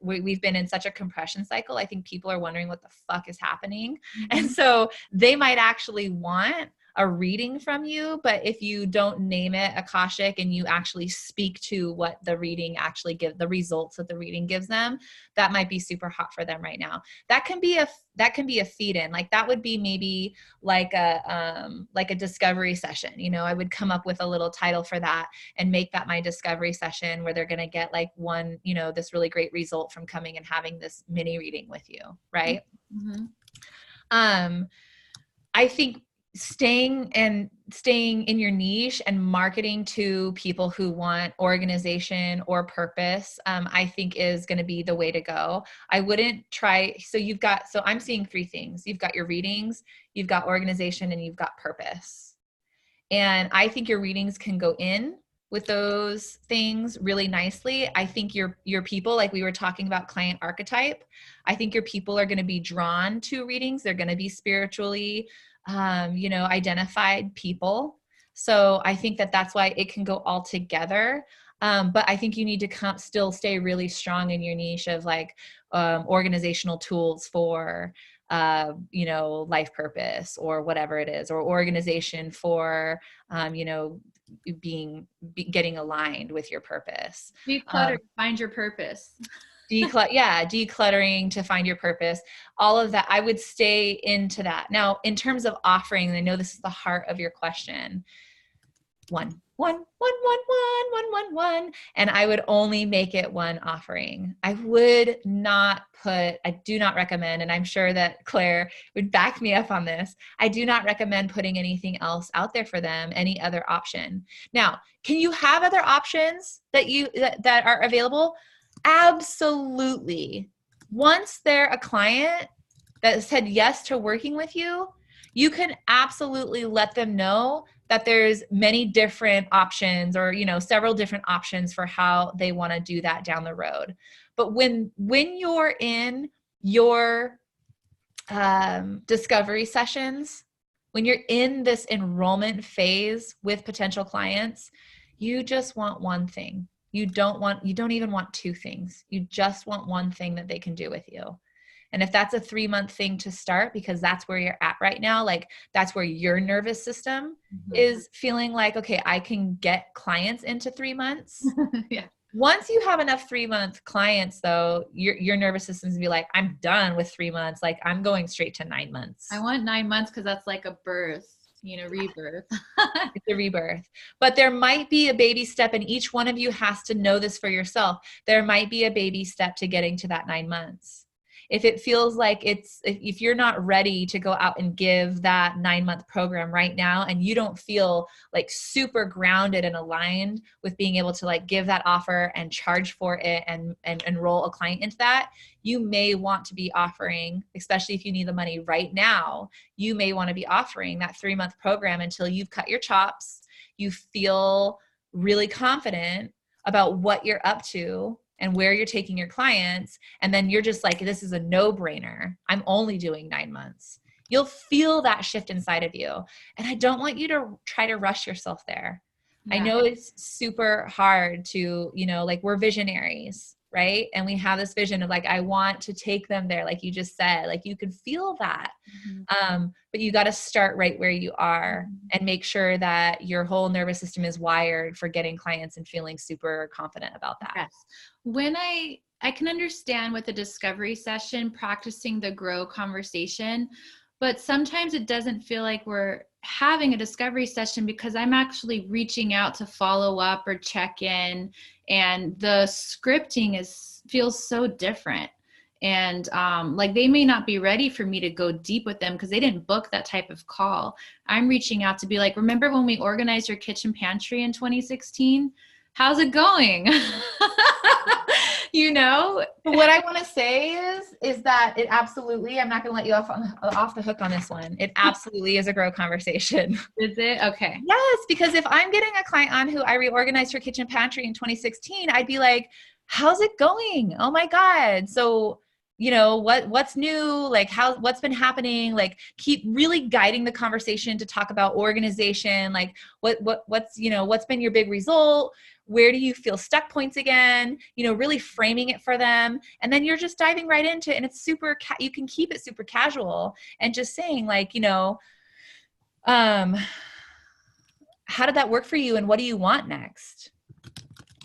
we've been in such a compression cycle. I think people are wondering what the fuck is happening. And so they might actually want a reading from you, but if you don't name it Akashic and you actually speak to what the reading actually gives, the results that the reading gives them, that might be super hot for them right now. That can be a feed in. Like that would be maybe like a discovery session. I would come up with a little title for that and make that my discovery session, where they're going to get like one, this really great result from coming and having this mini reading with you. Right. I think staying in your niche and marketing to people who want organization or purpose, I think is going to be the way to go. I wouldn't try. So I'm seeing 3 things. You've got your readings, you've got organization, and you've got purpose. And I think your readings can go in with those things really nicely. I think your people, like we were talking about client archetype, I think your people are going to be drawn to readings. They're going to be spiritually, identified people. So I think that's why it can go all together. But I think you need to still stay really strong in your niche of like organizational tools for, life purpose or whatever it is, or organization for, getting aligned with your purpose. Declutter, find your purpose. Decluttering to find your purpose, all of that. I would stay into that. Now, in terms of offering, I know this is the heart of your question. 1, 1, 1, 1, 1, 1, 1, 1. And I would only make it one offering. I do not recommend, and I'm sure that Claire would back me up on this, I do not recommend putting anything else out there for them, any other option. Now, can you have other options that are available? Absolutely. Once they're a client that said yes to working with you, you can absolutely let them know that there's many different options, or, several different options for how they want to do that down the road. But when you're in your discovery sessions, when you're in this enrollment phase with potential clients, you just want one thing. You don't even want two things. You just want one thing that they can do with you. And if that's a 3-month thing to start, because that's where you're at right now, like that's where your nervous system is feeling like, okay, I can get clients into 3 months. Yeah. Once you have enough 3-month clients though, your nervous system's gonna be like, I'm done with 3 months. Like I'm going straight to 9 months. I want 9 months because that's like a birth, rebirth. It's a rebirth. But there might be a baby step, and each one of you has to know this for yourself. There might be a baby step to getting to that 9 months. If it feels like if you're not ready to go out and give that 9-month program right now, and you don't feel like super grounded and aligned with being able to like give that offer and charge for it and enroll a client into that, you may want to be offering, especially if you need the money right now, you may want to be offering that 3-month program until you've cut your chops, you feel really confident about what you're up to and where you're taking your clients. And then you're just like, this is a no-brainer. I'm only doing 9 months. You'll feel that shift inside of you. And I don't want you to try to rush yourself there. Yeah. I know it's super hard to, like we're visionaries, right? And we have this vision of like, I want to take them there. Like you just said, like you can feel that. But you got to start right where you are and make sure that your whole nervous system is wired for getting clients and feeling super confident about that. Yes. When I can understand with a discovery session, practicing the grow conversation, but sometimes it doesn't feel like we're having a discovery session because I'm actually reaching out to follow up or check in, and the scripting feels so different. And like they may not be ready for me to go deep with them because they didn't book that type of call. I'm reaching out to be like, remember when we organized your kitchen pantry in 2016? How's it going? What I want to say is that it absolutely, I'm not going to let you off the hook on this one. It absolutely is a grow conversation. Is it? Okay. Yes, because if I'm getting a client on who I reorganized her kitchen pantry in 2016, I'd be like, how's it going? Oh my God. So, what's new? Like what's been happening? Like keep really guiding the conversation to talk about organization. Like what's been your big result? Where do you feel stuck points again? Really framing it for them. And then you're just diving right into it. And it's you can keep it super casual and just saying like, how did that work for you? And what do you want next?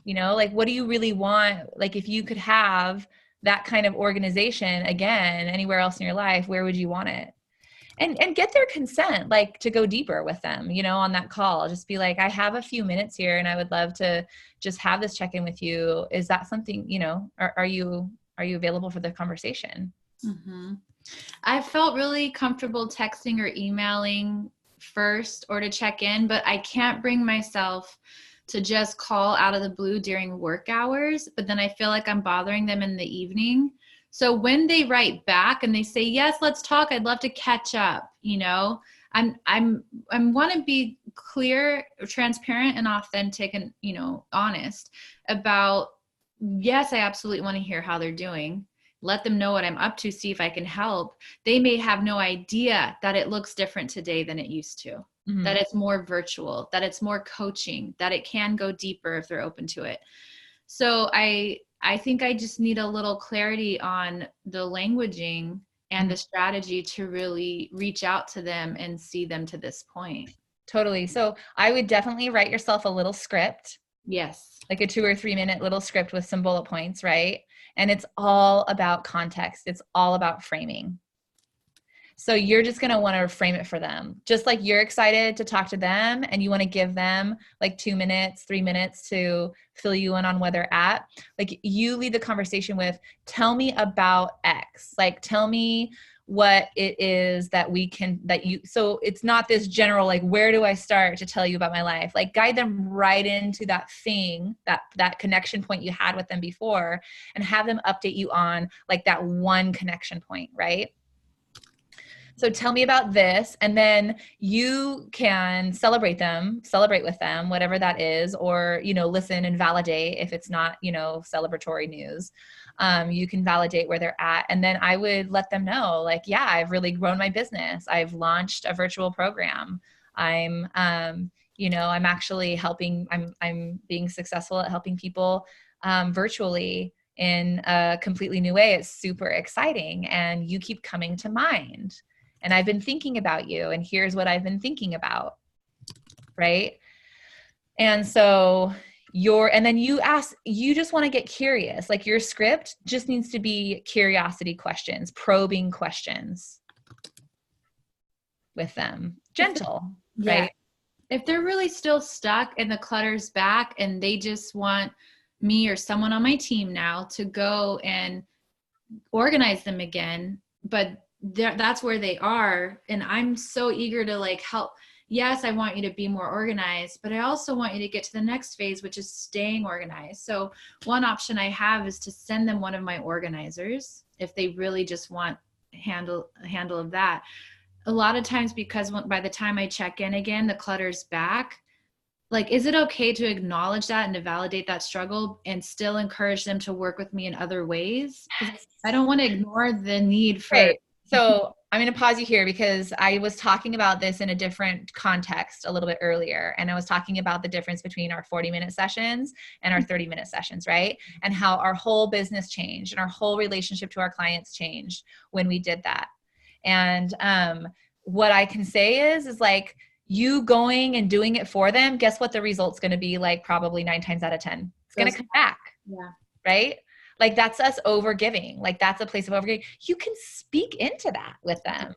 Like, what do you really want? Like, if you could have that kind of organization again, anywhere else in your life, where would you want it? And get their consent, like to go deeper with them, on that call. Just be like, I have a few minutes here and I would love to just have this check-in with you. Is that something, are you available for the conversation? Mm-hmm. I felt really comfortable texting or emailing first or to check in, but I can't bring myself to just call out of the blue during work hours, but then I feel like I'm bothering them in the evening. So when they write back and they say, yes, let's talk, I'd love to catch up, I want to be clear, transparent, and authentic and, honest about, yes, I absolutely want to hear how they're doing. Let them know what I'm up to, see if I can help. They may have no idea that it looks different today than it used to. Mm-hmm. That it's more virtual, that it's more coaching, that it can go deeper if they're open to it. So I think I just need a little clarity on the languaging and the strategy to really reach out to them and see them to this point. Totally. So I would definitely write yourself a little script. Yes. Like a 2 or 3 minute little script with some bullet points, right? And it's all about context. It's all about framing. So you're just going to want to frame it for them. Just like you're excited to talk to them and you want to give them like 2 minutes, 3 minutes to fill you in on where they're at. Like you lead the conversation with, tell me about X. Like tell me what it is so it's not this general, like, where do I start to tell you about my life? Like guide them right into that thing, that connection point you had with them before, and have them update you on like that one connection point, right? So tell me about this. And then you can celebrate with them, whatever that is, or, listen and validate if it's not, celebratory news. You can validate where they're at. And then I would let them know, like, yeah, I've really grown my business. I've launched a virtual program. I'm actually helping, I'm being successful at helping people virtually in a completely new way. It's super exciting. And you keep coming to mind. And I've been thinking about you, and here's what I've been thinking about. Right. And so and then you just want to get curious. Like, your script just needs to be curiosity questions, probing questions with them. Gentle, Yeah. right? If they're really still stuck and the clutter's back and they just want me or someone on my team now to go and organize them again, but that's where they are. And I'm so eager to like help. Yes, I want you to be more organized, but I also want you to get to the next phase, which is staying organized. So one option I have is to send them one of my organizers if they really just want a handle of that. A lot of times, because by the time I check in again, the clutter's back. Like, is it okay to acknowledge that and to validate that struggle and still encourage them to work with me in other ways? I don't want to ignore the need for. Right. So I'm going to pause you here because I was talking about this in a different context a little bit earlier. And I was talking about the difference between our 40-minute sessions and our 30-minute sessions, right? And how our whole business changed and our whole relationship to our clients changed when we did that. And what I can say is like, you going and doing it for them, guess what the result's going to be like? Probably 9 times out of 10. It's going to come back. Yeah. Right? Like, that's us overgiving. Like, that's a place of overgiving. You can speak into that with them.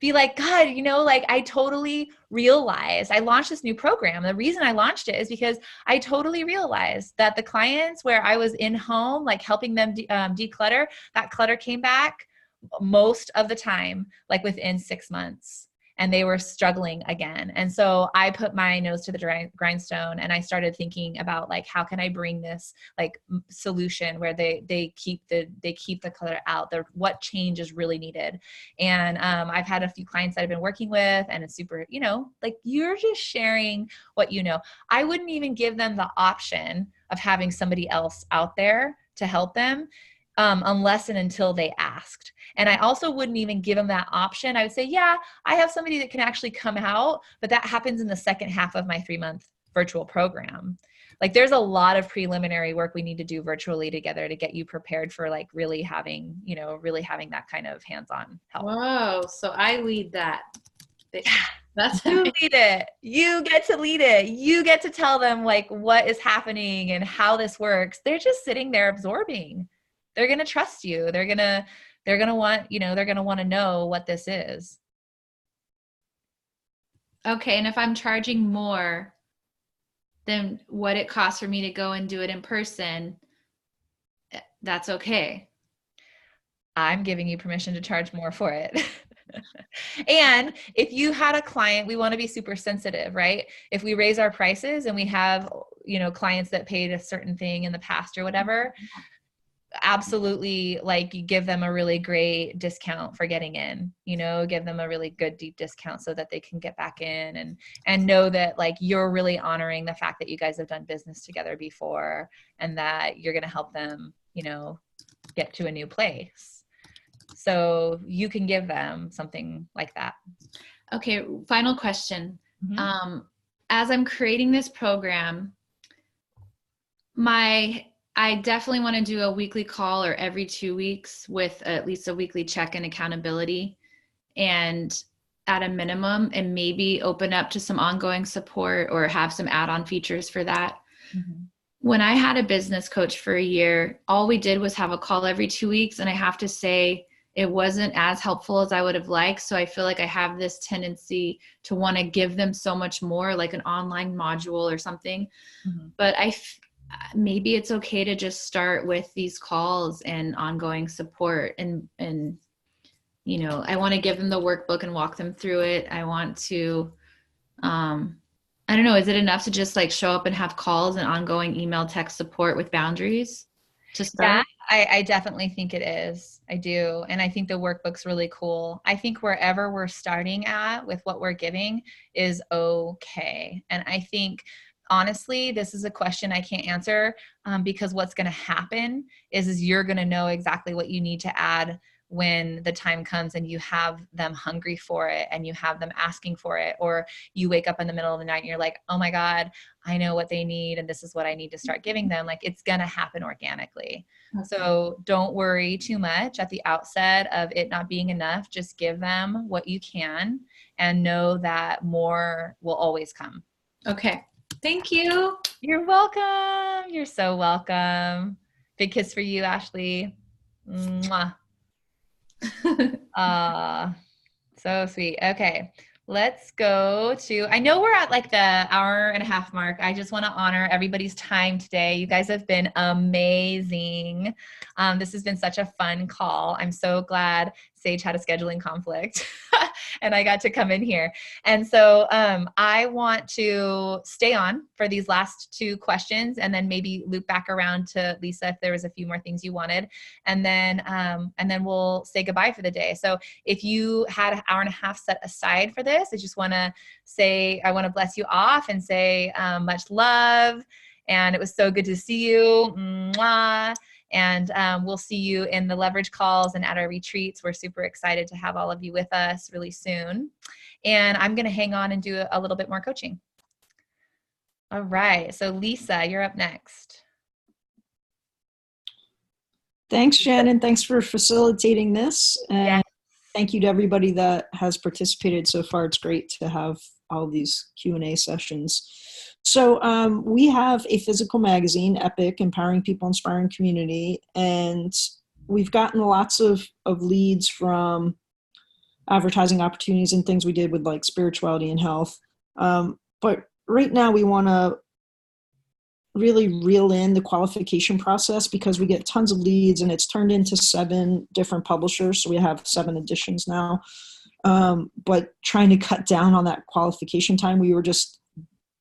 Be like, God, like, I totally realized I launched this new program. The reason I launched it is because I totally realized that the clients where I was in home, like helping them declutter, that clutter came back most of the time, like within 6 months. And they were struggling again. And so I put my nose to the grindstone and I started thinking about, like, how can I bring this like solution where they keep the clutter out? What change is really needed? And I've had a few clients that I've been working with, and it's super, like, you're just sharing what you know. I wouldn't even give them the option of having somebody else out there to help them unless and until they asked. And I also wouldn't even give them that option. I would say, yeah, I have somebody that can actually come out, but that happens in the second half of my 3-month virtual program. Like, there's a lot of preliminary work we need to do virtually together to get you prepared for like really having that kind of hands-on help. Whoa. So I lead that. That's you lead it. You get to lead it. You get to tell them like what is happening and how this works. They're just sitting there absorbing. They're going to trust you. They're going to want to know what this is. Okay. And if I'm charging more than what it costs for me to go and do it in person, that's okay. I'm giving you permission to charge more for it. And if you had a client, we want to be super sensitive, right? If we raise our prices and we have, clients that paid a certain thing in the past or whatever, absolutely, like, you give them a really great discount for getting in, give them a really good deep discount so that they can get back in and know that like you're really honoring the fact that you guys have done business together before and that you're going to help them, get to a new place. So you can give them something like that. Okay. Final question. Mm-hmm. As I'm creating this program, I definitely want to do a weekly call or every 2 weeks with at least a weekly check and accountability, and at a minimum, and maybe open up to some ongoing support or have some add-on features for that. Mm-hmm. When I had a business coach for a year, all we did was have a call every 2 weeks. And I have to say, it wasn't as helpful as I would have liked. So I feel like I have this tendency to want to give them so much more, like an online module or something. Mm-hmm. But maybe it's okay to just start with these calls and ongoing support. And I want to give them the workbook and walk them through it. I want to, I don't know, is it enough to just like show up and have calls and ongoing email, text support with boundaries? to start? Yeah, I definitely think it is. I do. And I think the workbook's really cool. I think wherever we're starting at with what we're giving is okay. And I think, honestly, this is a question I can't answer because what's going to happen is you're going to know exactly what you need to add when the time comes and you have them hungry for it and you have them asking for it, or you wake up in the middle of the night and you're like, oh my God, I know what they need and this is what I need to start giving them. Like, it's going to happen organically. Okay. So don't worry too much at the outset of it not being enough. Just give them what you can and know that more will always come. Okay. Thank you. You're welcome. You're so welcome. Big kiss for you, Ashley. Mwah. So sweet. Okay, let's go to, I know we're at like the hour and a half mark. I just want to honor everybody's time today. You guys have been amazing. This has been such a fun call. I'm so glad Sage had a scheduling conflict and I got to come in here. And so I want to stay on for these last two questions and then maybe loop back around to Lisa if there was a few more things you wanted. And then we'll say goodbye for the day. So if you had an hour and a half set aside for this, I just want to say, I want to bless you off and say much love. And it was so good to see you. Mwah. And we'll see you in the leverage calls and at our retreats. We're super excited to have all of you with us really soon. And I'm going to hang on and do a little bit more coaching. All right. So Lisa, you're up next. Thanks, Shannon. Thanks for facilitating this. And thank you to everybody that has participated so far. It's great to have all these Q&A sessions. So we have a physical magazine, Epic, Empowering People, Inspiring Community, and we've gotten lots of leads from advertising opportunities and things we did with like spirituality and health. But right now we want to really reel in the qualification process because we get tons of leads and it's turned into 7 different publishers. So we have 7 editions now. But trying to cut down on that qualification time, we were just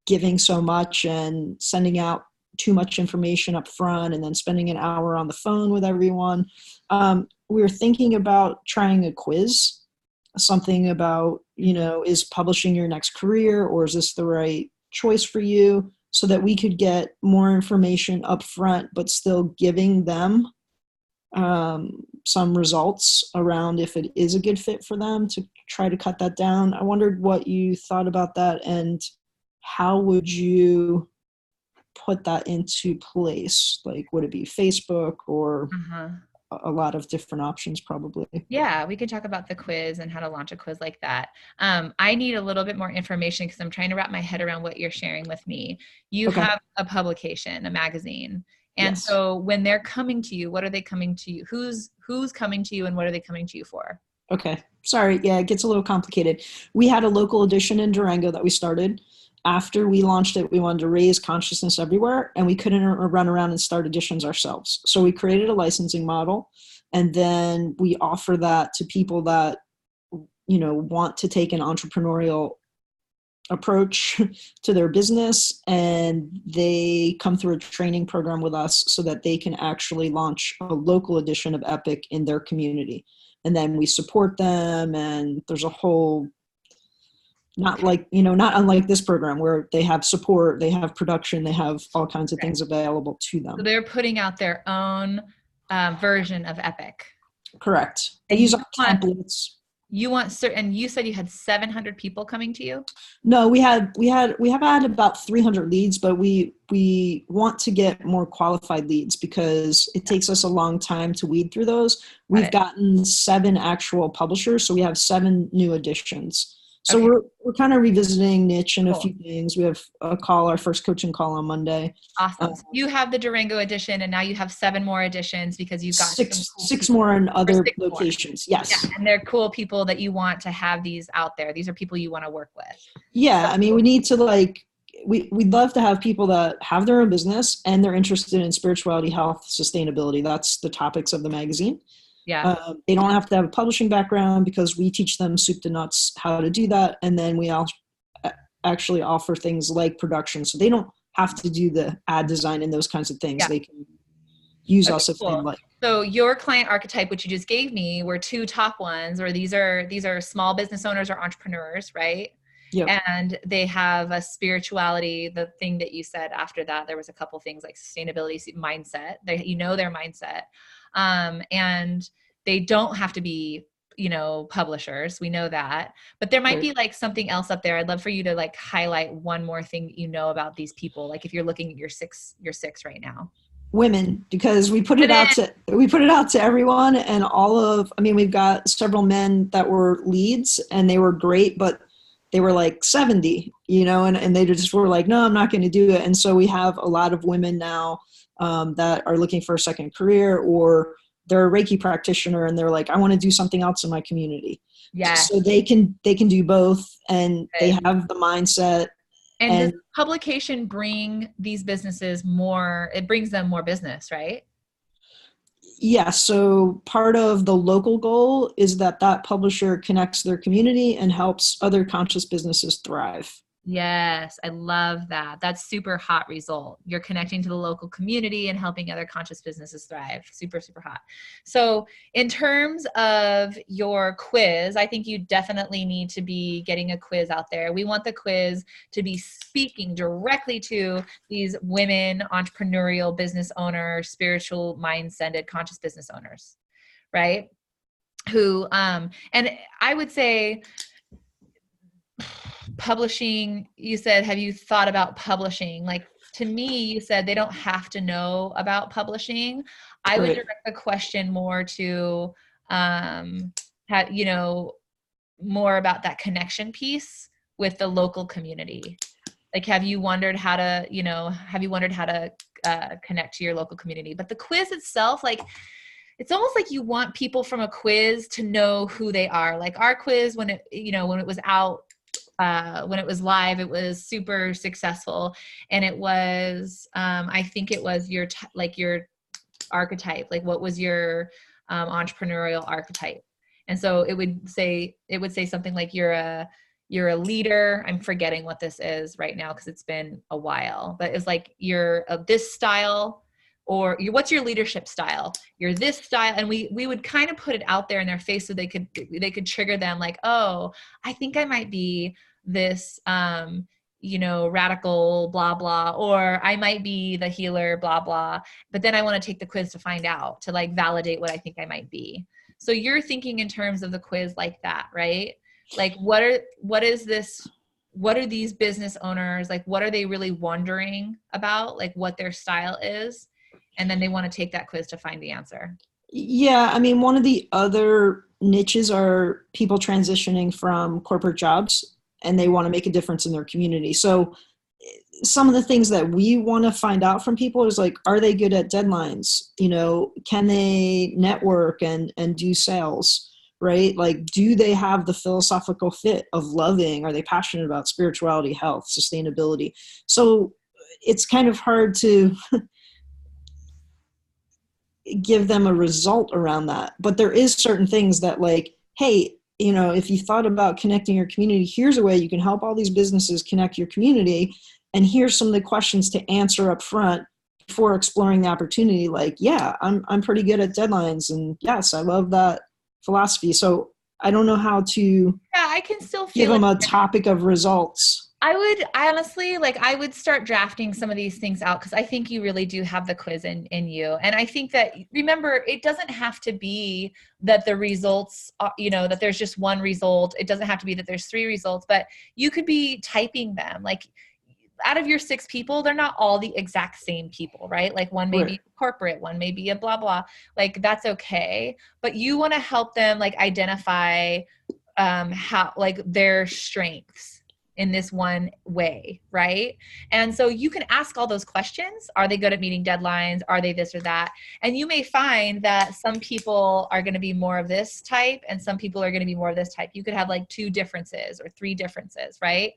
giving so much and sending out too much information up front and then spending an hour on the phone with everyone. We were thinking about trying a quiz, something about, is publishing your next career or is this the right choice for you, so that we could get more information up front, but still giving them some results around if it is a good fit for them to try to cut that down. I wondered what you thought about that and how would you put that into place? Like, would it be Facebook or a lot of different options probably? Yeah, we could talk about the quiz and how to launch a quiz like that. I need a little bit more information because I'm trying to wrap my head around what you're sharing with me. You have a publication, a magazine. And so when they're coming to you, what are they coming to you? Who's coming to you and what are they coming to you for? Okay. Sorry. Yeah, it gets a little complicated. We had a local edition in Durango that we started. After we launched it, we wanted to raise consciousness everywhere, and we couldn't run around and start editions ourselves. So we created a licensing model, and then we offer that to people that, want to take an entrepreneurial approach to their business, and they come through a training program with us so that they can actually launch a local edition of Epic in their community. And then we support them, and there's a whole not unlike this program where they have support, they have production, they have all kinds of things available to them. So they're putting out their own version of Epic. Correct. They use our templates. You want certain, you said you had 700 people coming to you? No, we have had about 300 leads, but we want to get more qualified leads because it takes us a long time to weed through those. We've gotten 7 actual publishers, so we have 7 new editions. So we're kind of revisiting niche and a few things. We have our first coaching call on Monday. Awesome. So you have the Durango edition, and now you have 7 more editions because you've got 6 more in other locations. Yes. Yeah, and they're cool people that you want to have these out there. These are people you want to work with. Yeah, I mean, we need to we'd love to have people that have their own business and they're interested in spirituality, health, sustainability. That's the topics of the magazine. Yeah. They don't have to have a publishing background because we teach them soup to nuts how to do that. And then we actually offer things like production. So they don't have to do the ad design and those kinds of things. Yeah. use Okay, us if they'd cool. like. So your client archetype, which you just gave me, were 2 top ones, or these are small business owners or entrepreneurs, right? Yep. And they have a spirituality, the thing that you said after that, there was a couple things like sustainability, mindset, their mindset. And they don't have to be, publishers. We know that, but there might Right. be like something else up there. I'd love for you to like highlight one more thing that about these people. Like if you're looking at your six right now. Women, because we put it out to everyone, and we've got several men that were leads and they were great, but they were like 70, and they just were like, no, I'm not going to do it. And so we have a lot of women now that are looking for a second career, or they're a Reiki practitioner and they're like, I want to do something else in my community. Yeah. So they can do both, and they have the mindset. And does publication bring these businesses it brings them more business, right? Yeah, so part of the local goal is that publisher connects their community and helps other conscious businesses thrive. Yes, I love that. That's super hot result. You're connecting to the local community and helping other conscious businesses thrive. Super, super hot. So in terms of your quiz, I think you definitely need to be getting a quiz out there. We want the quiz to be speaking directly to these women, entrepreneurial business owners, spiritual mind-centered conscious business owners, right? Who, and I would say, publishing, you said, have you thought about publishing? Like, to me, you said they don't have to know about publishing. I would direct the question more to, more about that connection piece with the local community. Like, have you wondered how to connect to your local community? But the quiz itself, like, it's almost like you want people from a quiz to know who they are. Like our quiz, when it was out, when it was live, it was super successful. And it was, I think it was your archetype, like what was your entrepreneurial archetype. And so it would say something like you're a leader. I'm forgetting what this is right now because it's been a while, but it's like you're of this style, or what's your leadership style? You're this style. And we would kind of put it out there in their face so they could trigger them like, oh, I think I might be this, radical, blah, blah, or I might be the healer, blah, blah. But then I want to take the quiz to find out, to like validate what I think I might be. So you're thinking in terms of the quiz like that, right? Like what are these business owners, like what are they really wondering about, like what their style is? And then they want to take that quiz to find the answer. Yeah, I mean, one of the other niches are people transitioning from corporate jobs and they want to make a difference in their community. So some of the things that we want to find out from people is like, are they good at deadlines? Can they network and do sales, right? Like, do they have the philosophical fit of loving? Are they passionate about spirituality, health, sustainability? So it's kind of hard to give them a result around that. But there is certain things that like, hey, if you thought about connecting your community, here's a way you can help all these businesses connect your community. And here's some of the questions to answer up front before exploring the opportunity. Like, yeah, I'm pretty good at deadlines. And yes, I love that philosophy. So I don't know how to I can still give them a topic of results. I would start drafting some of these things out because I think you really do have the quiz in you. And I think that, remember, it doesn't have to be that the results, that there's just one result. It doesn't have to be that there's 3 results, but you could be typing them. Like out of your 6 people, they're not all the exact same people, right? Like one may be corporate, one may be a blah, blah, like that's okay. But you want to help them like identify how, like their strengths in this one way, right? And so you can ask all those questions. Are they good at meeting deadlines? Are they this or that? And you may find that some people are going to be more of this type and some people are going to be more of this type. You could have like 2 differences or 3 differences, right?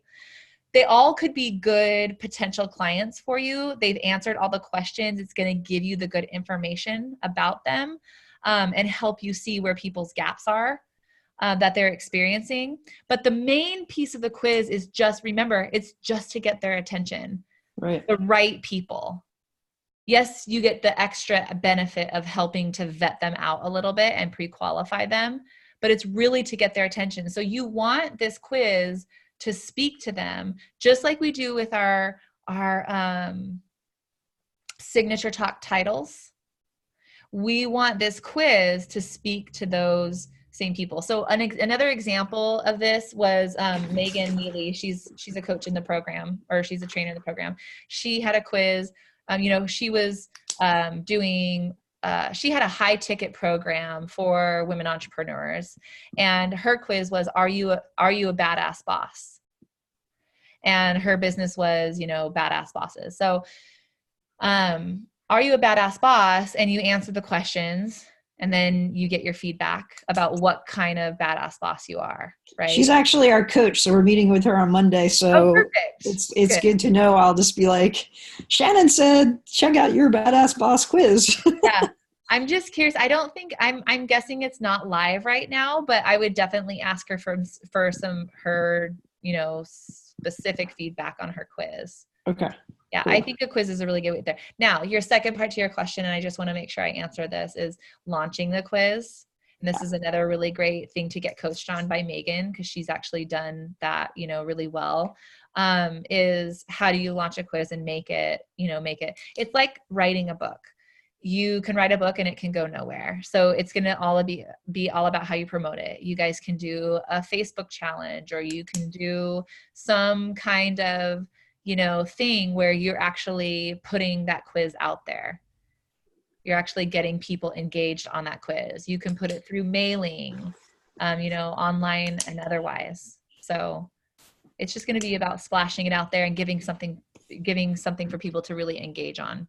They all could be good potential clients for you. They've answered all the questions. It's going to give you the good information about them and help you see where people's gaps are. That they're experiencing. But the main piece of the quiz is just, remember, it's just to get their attention. Right. The right people. yes, you get the extra benefit of helping to vet them out a little bit and pre-qualify them, but it's really to get their attention. So you want this quiz to speak to them, just like we do with our signature talk titles. We want this quiz to speak to those same people. So another example of this was Megan Neely. She's a coach in the program, or she's a trainer in the program. She had a quiz. She was doing. She had a high ticket program for women entrepreneurs, and her quiz was, "Are you a badass boss?" And her business was, badass bosses. So, are you a badass boss? And you answer the questions, and then you get your feedback about what kind of badass boss you are, right? She's actually our coach, so we're meeting with her on Monday. So it's good to know. I'll just be like, Shannon said, check out your badass boss quiz. Yeah. I'm just curious. I don't think I'm guessing it's not live right now, but I would definitely ask her for her, specific feedback on her quiz. Okay. Yeah, cool. I think a quiz is a really good way there. Now, your second part to your question, and I just want to make sure I answer this, is launching the quiz. And this is another really great thing to get coached on by Megan, because she's actually done that, really well, is how do you launch a quiz and make it, it's like writing a book. You can write a book and it can go nowhere. So it's going to all be all about how you promote it. You guys can do a Facebook challenge, or you can do some kind of thing where you're actually putting that quiz out there. You're actually getting people engaged on that quiz. You can put it through mailing, online and otherwise. So it's just going to be about splashing it out there and giving something for people to really engage on.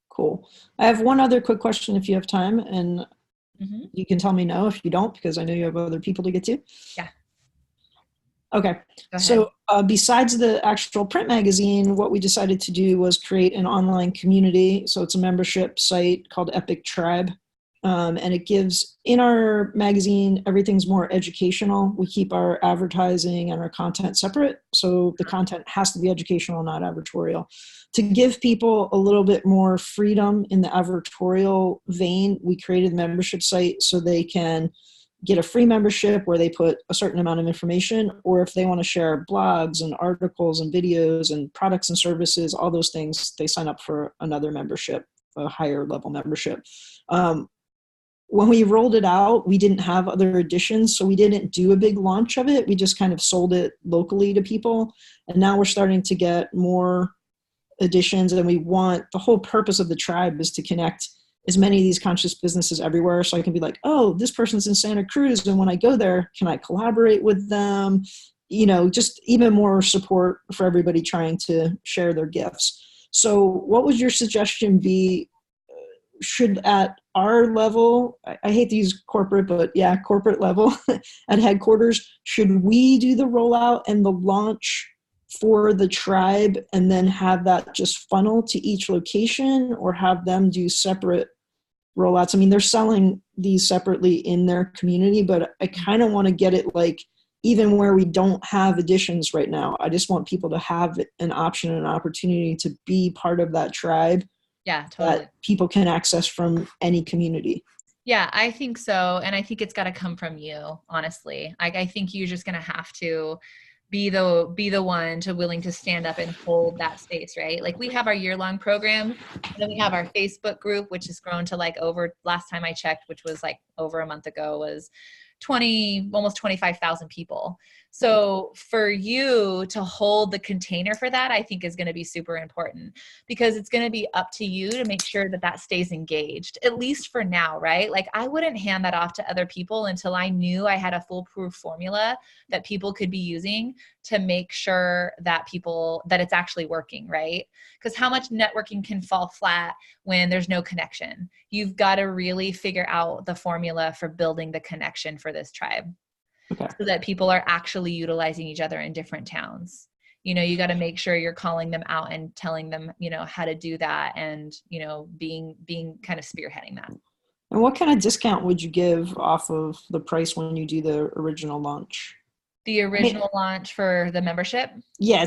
Cool. I have one other quick question if you have time, and you can tell me no if you don't, because I know you have other people to get to. Yeah. Okay. So besides the actual print magazine, what we decided to do was create an online community. So it's a membership site called Epic Tribe. And it gives, in our magazine, everything's more educational. We keep our advertising and our content separate. So the content has to be educational, not advertorial. To give people a little bit more freedom in the advertorial vein, we created a membership site so they can get a free membership where they put a certain amount of information, or if they want to share blogs and articles and videos and products and services, all those things, they sign up for another membership, a higher level membership. When we rolled it out, we didn't have other editions, so we didn't do a big launch of it. We just kind of sold it locally to people. And now we're starting to get more editions, and the whole purpose of the tribe is to connect as many of these conscious businesses everywhere. So I can be like, oh, this person's in Santa Cruz, and when I go there, can I collaborate with them? Just even more support for everybody trying to share their gifts. So what would your suggestion be? Should at our level, I hate to use corporate, but yeah, corporate level at headquarters, should we do the rollout and the launch for the tribe and then have that just funnel to each location, or have them do separate rollouts? I mean, they're selling these separately in their community, but I kind of want to get it like, even where we don't have editions right now, I just want people to have an option and an opportunity to be part of that tribe. Yeah, totally. That people can access from any community. Yeah, I think so. And I think it's got to come from you, honestly. I think you're just going to have to be the one to willing to stand up and hold that space, right? Like we have our year-long program, and then we have our Facebook group, which has grown to last time I checked, which was like over a month ago, was almost 25,000 people. So for you to hold the container for that, I think is going to be super important, because it's going to be up to you to make sure that stays engaged, at least for now, right? Like I wouldn't hand that off to other people until I knew I had a foolproof formula that people could be using to make sure that it's actually working, right? Because how much networking can fall flat when there's no connection? You've got to really figure out the formula for building the connection for this tribe. Okay. So that people are actually utilizing each other in different towns. You got to make sure you're calling them out and telling them, how to do that, and, being kind of spearheading that. And what kind of discount would you give off of the price when you do the original launch? The original launch for the membership? Yeah,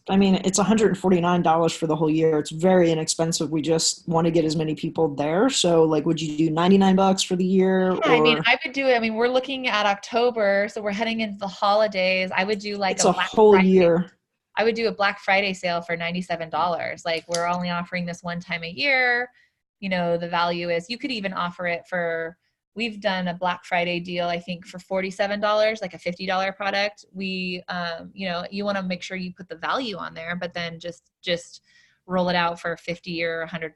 I mean, it's $149 for the whole year. It's very inexpensive. We just want to get as many people there. So like, would you do $99 for the year? Yeah, I mean, I would do it. I mean, we're looking at October, so we're heading into the holidays. I would do like it's a Black whole Friday. year. I would do a Black Friday sale for $97. Like, we're only offering this one time a year. You know, the value is, you could even offer it for, we've done a Black Friday deal, I think for $47, like a $50 product. We, you know, you want to make sure you put the value on there, but then just roll it out for 50 or $100,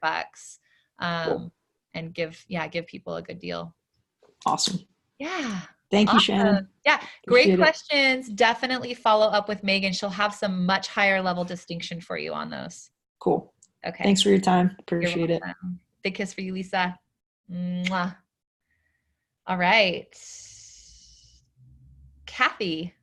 Cool. and give people a good deal. Awesome. Yeah. Thank you, Awesome. Shannon. Yeah. Appreciate Great questions. Definitely follow up with Megan. She'll have some much higher level distinction for you on those. Cool. Okay. Thanks for your time. Appreciate it. Big kiss for you, Lisa. Mwah. All right. Kathy,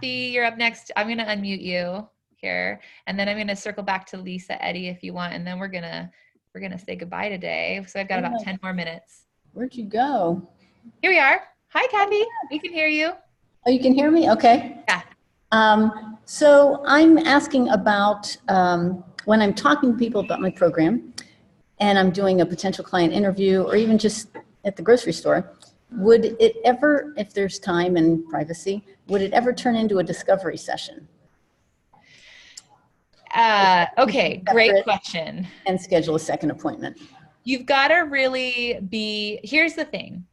you're up next. I'm going to unmute you here, and then I'm going to circle back to Lisa, Eddie, if you want, and then we're going to say goodbye today. So I've got about 10 more minutes. Where'd you go? Here we are. Hi, Kathy. We can hear you. Oh, you can hear me? Okay. Yeah. So I'm asking about when I'm talking to people about my program and I'm doing a potential client interview or even just at the grocery store, would it ever, if there's time and privacy, would it ever turn into a discovery session? Okay, great question. And schedule a second appointment. You've got to really be, here's the thing.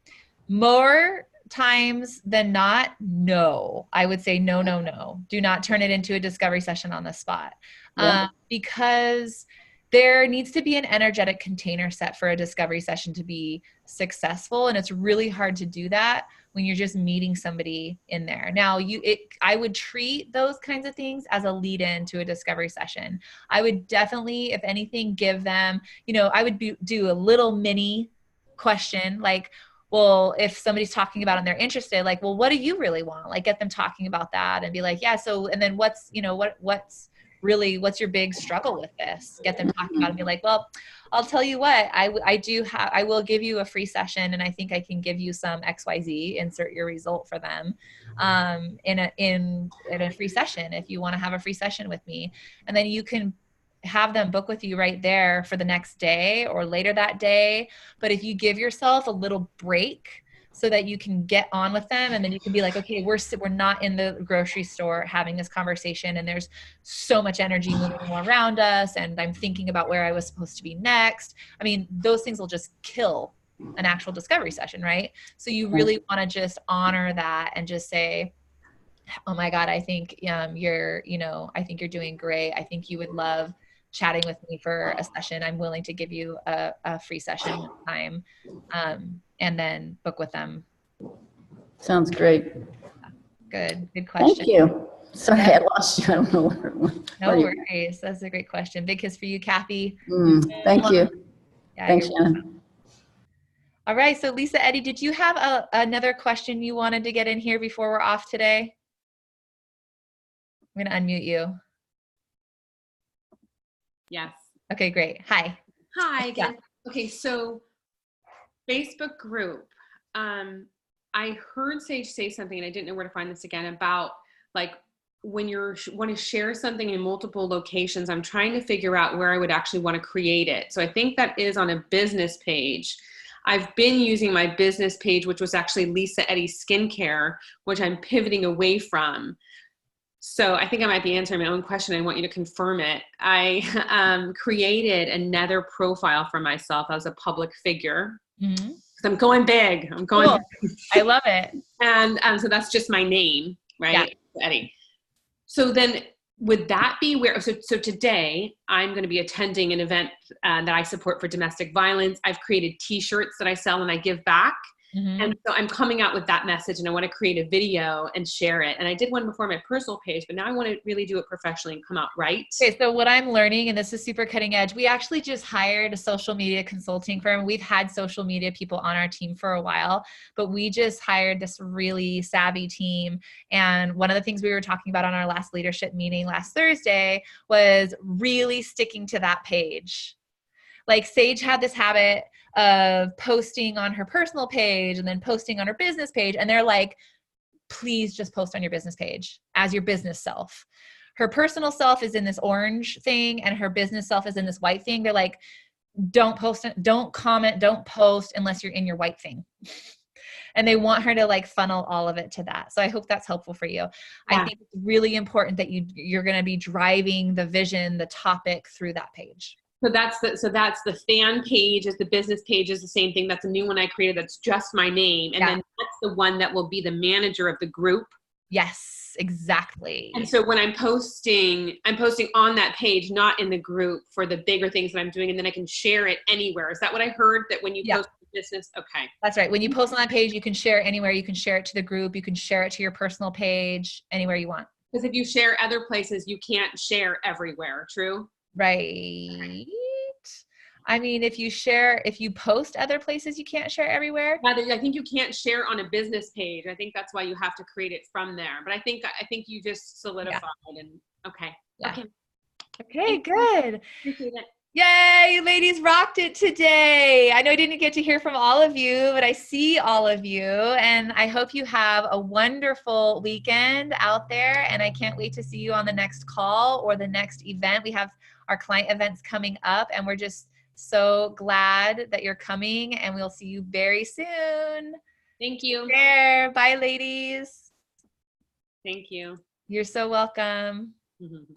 More times than not, no. I would say no, no, no. Do not turn it into a discovery session on the spot. Yeah. Because there needs to be an energetic container set for a discovery session to be successful. And it's really hard to do that when you're just meeting somebody in there. Now, I would treat those kinds of things as a lead in to a discovery session. I would definitely, if anything, give them, I would do a little mini question, like, well, if somebody's talking about it and they're interested, like, well, what do you really want? Like, get them talking about that and be like, yeah, so, and then what's your big struggle with this? Get them talking about it and be like, well, I'll tell you what, I will give you a free session, and I think I can give you some XYZ, insert your result for them, in a free session, if you want to have a free session with me. And then you can have them book with you right there for the next day or later that day. But if you give yourself a little break so that you can get on with them, and then you can be like, okay, we're not in the grocery store having this conversation, and there's so much energy moving all around us, and I'm thinking about where I was supposed to be next. I mean, those things will just kill an actual discovery session, right? So you really want to just honor that and just say, oh my God, I think you're doing great. I think you would love chatting with me for a session. I'm willing to give you a free session time, and then book with them. Sounds great. Good question. Thank you. Sorry, I lost you. I don't know where it went. No worries. That's a great question. Big kiss for you, Kathy. Thank you. Yeah, thanks, Shannon. All right. So Lisa, Eddie, did you have another question you wanted to get in here before we're off today? I'm going to unmute you. Yes. Okay, great. Hi. Hi again. Yeah. Okay, so Facebook group. I heard Sage say something, and I didn't know where to find this again, about like when you want to share something in multiple locations. I'm trying to figure out where I would actually want to create it. So I think that is on a business page. I've been using my business page, which was actually Lisa Eddy Skincare, which I'm pivoting away from. So I think I might be answering my own question. I want you to confirm it. I created another profile for myself as a public figure. Mm-hmm. I'm going big. I'm going cool. Big. I love it. And so that's just my name, right? Yeah. Eddie. So then would that be where, so today I'm going to be attending an event that I support for domestic violence. I've created t-shirts that I sell and I give back. Mm-hmm. And so I'm coming out with that message, and I want to create a video and share it. And I did one before my personal page, but now I want to really do it professionally and come out right. Okay, so what I'm learning, and this is super cutting edge, we actually just hired a social media consulting firm. We've had social media people on our team for a while, but we just hired this really savvy team. And one of the things we were talking about on our last leadership meeting last Thursday was really sticking to that page. Like Sage had this habit of posting on her personal page and then posting on her business page. And they're like, please just post on your business page as your business self. Her personal self is in this orange thing and her business self is in this white thing. They're like, don't post, don't comment, don't post unless you're in your white thing. And they want her to like funnel all of it to that. So I hope that's helpful for you. I think it's really important that you're going to be driving the vision, the topic through that page. So that's the fan page, is the business page is the same thing. That's a new one I created. That's just my name. And then that's the one that will be the manager of the group. Yes, exactly. And so when I'm posting on that page, not in the group, for the bigger things that I'm doing, and then I can share it anywhere. Is that what I heard? That when you post business? Okay. That's right. When you post on that page, you can share it anywhere. You can share it to the group. You can share it to your personal page, anywhere you want. Because if you share other places, you can't share everywhere. True? Right. I mean, if you post other places, you can't share everywhere. I think you can't share on a business page. I think that's why you have to create it from there. But I think you just solidified and okay. Yeah. Okay. Okay, good. Appreciate it. Yay, you ladies rocked it today. I know I didn't get to hear from all of you, but I see all of you, and I hope you have a wonderful weekend out there, and I can't wait to see you on the next call or the next event. We have our client events coming up, and we're just so glad that you're coming, and we'll see you very soon. Thank you. Take care. Bye, ladies. Thank you. You're so welcome. Mm-hmm.